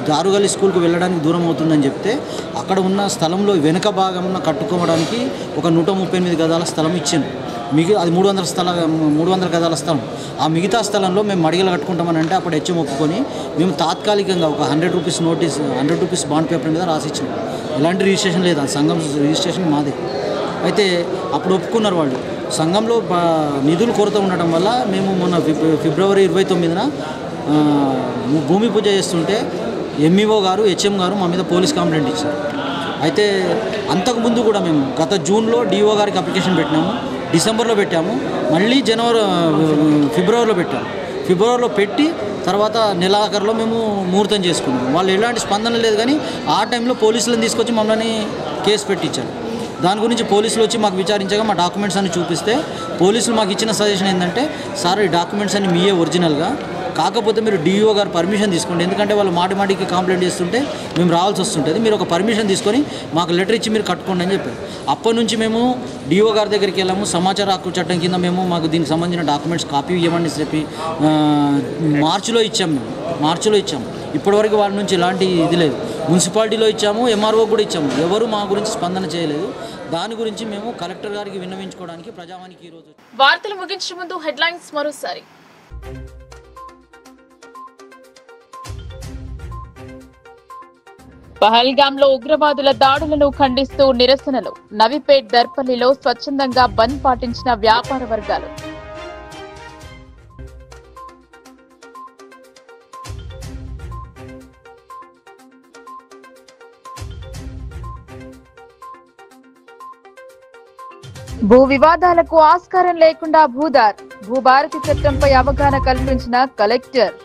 దారుగల్లి స్కూల్కి వెళ్ళడానికి దూరం అవుతుందని చెప్తే అక్కడ ఉన్న స్థలంలో వెనుక భాగంలో కట్టుకోవడానికి ఒక 138 గదాల స్థలం ఇచ్చాను. అది 300 గదాల స్థలం. ఆ మిగతా స్థలంలో మేము మడిగలు కట్టుకుంటామని అంటే అప్పుడు హెచ్ఎం ఒప్పుకొని మేము తాత్కాలికంగా ఒక 100 rupees notice 100 rupees bond paper మీద రాసిచ్చాం. ఎలాంటి రిజిస్ట్రేషన్ లేదు, ఆ సంఘం రిజిస్ట్రేషన్ మాదే. అయితే అప్పుడు ఒప్పుకున్నారు వాళ్ళు. సంఘంలో నిధులు కొరత ఉండటం వల్ల మేము మొన్న ఫిబ్రవరి 29న భూమి పూజ చేస్తుంటే ఎంఈఓ గారు హెచ్ఎం గారు మా మీద పోలీస్ కంప్లైంట్ ఇచ్చారు. అయితే అంతకుముందు కూడా మేము గత జూన్లో డిఓ గారికి అప్లికేషన్ పెట్టినాము, డిసెంబర్లో పెట్టాము, మళ్ళీ ఫిబ్రవరిలో పెట్టాము. ఫిబ్రవరిలో పెట్టి తర్వాత నెలాఖరులో మేము ముహూర్తం చేసుకున్నాము. వాళ్ళు ఎలాంటి స్పందన లేదు, కానీ ఆ టైంలో పోలీసులను తీసుకొచ్చి మమ్మల్ని కేసు పెట్టించారు. దాని గురించి పోలీసులు వచ్చి మాకు విచారించగా మా డాక్యుమెంట్స్ అన్ని చూపిస్తే పోలీసులు మాకు ఇచ్చిన సజెషన్ ఏంటంటే, సార్ ఈ డాక్యుమెంట్స్ అన్ని మీయే ఒరిజినల్గా, కాకపోతే మీరు డిఓ గారు పర్మిషన్ తీసుకోండి, ఎందుకంటే వాళ్ళు మాటికి కంప్లైంట్ చేస్తుంటే మేము రావాల్సి వస్తుంటుంది, మీరు ఒక పర్మిషన్ తీసుకొని మాకు లెటర్ ఇచ్చి మీరు కట్టుకోండి అని చెప్పారు. అప్పటి నుంచి మేము డిఓ గారి దగ్గరికి వెళ్ళాము. సమాచార హక్కు చట్టం కింద మేము మాకు దీనికి సంబంధించిన డాక్యుమెంట్స్ కాపీ ఇవ్వమని చెప్పి మార్చిలో ఇచ్చాము. ఇప్పటివరకు వాళ్ళ నుంచి ఎలాంటి ఇది లేదు. మున్సిపాలిటీలో ఇచ్చాము, ఎంఆర్ఓ కూడా ఇచ్చాము, ఎవరు మా గురించి స్పందన చేయలేదు. దాని గురించి మేము కలెక్టర్ గారికి విన్నవించుకోవడానికి ప్రజావానికి ఈరోజు. వార్తలు ముగించే ముందు హెడ్లైన్స్ మరోసారి. పహల్గాంలో ఉగ్రవాదుల దాడులను ఖండిస్తూ నిరసనలు. నవీపేట్ దర్పల్లిలో స్వచ్ఛందంగా బంద్ పాటించిన వ్యాపార వర్గాలు. భూ వివాదాలకు ఆస్కారం లేకుండా భూభారతి చట్టంపై అవగాహన కల్పించిన కలెక్టర్.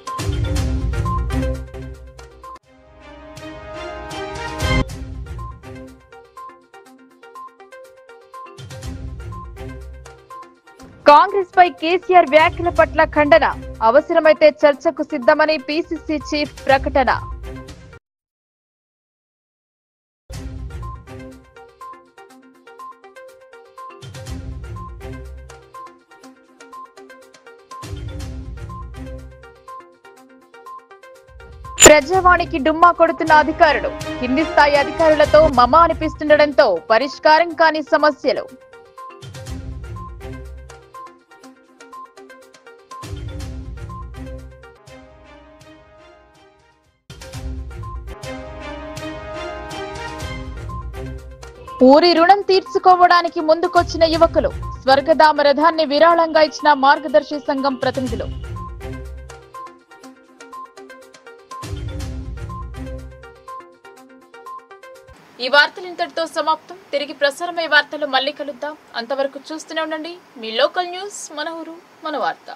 కాంగ్రెస్ పై కేసీఆర్ వ్యాఖ్యల పట్ల ఖండన. అవసరమైతే చర్చకు సిద్ధమని పీసీసీ చీఫ్ ప్రకటన. ప్రజావాణికి డుమ్మా కొడుతున్న అధికారులు. కింది స్థాయి అధికారులతో మమ అనిపిస్తుండటంతో పరిష్కారం కాని సమస్యలు. ఊరి రుణం తీర్చుకోవడానికి ముందుకొచ్చిన యువకులు. స్వర్గధామ రథాన్ని విరాళంగా ఇచ్చిన మార్గదర్శి సంఘం ప్రతినిధులు. ఈ వార్తలు ఇంతటితో సమాప్తం. తిరిగి ప్రసారమయ్యే వార్తలు మళ్ళీ కలుద్దాం. అంతవరకు చూస్తూనే ఉండండి మీ లోకల్ న్యూస్. మన ఊరు మన వార్త.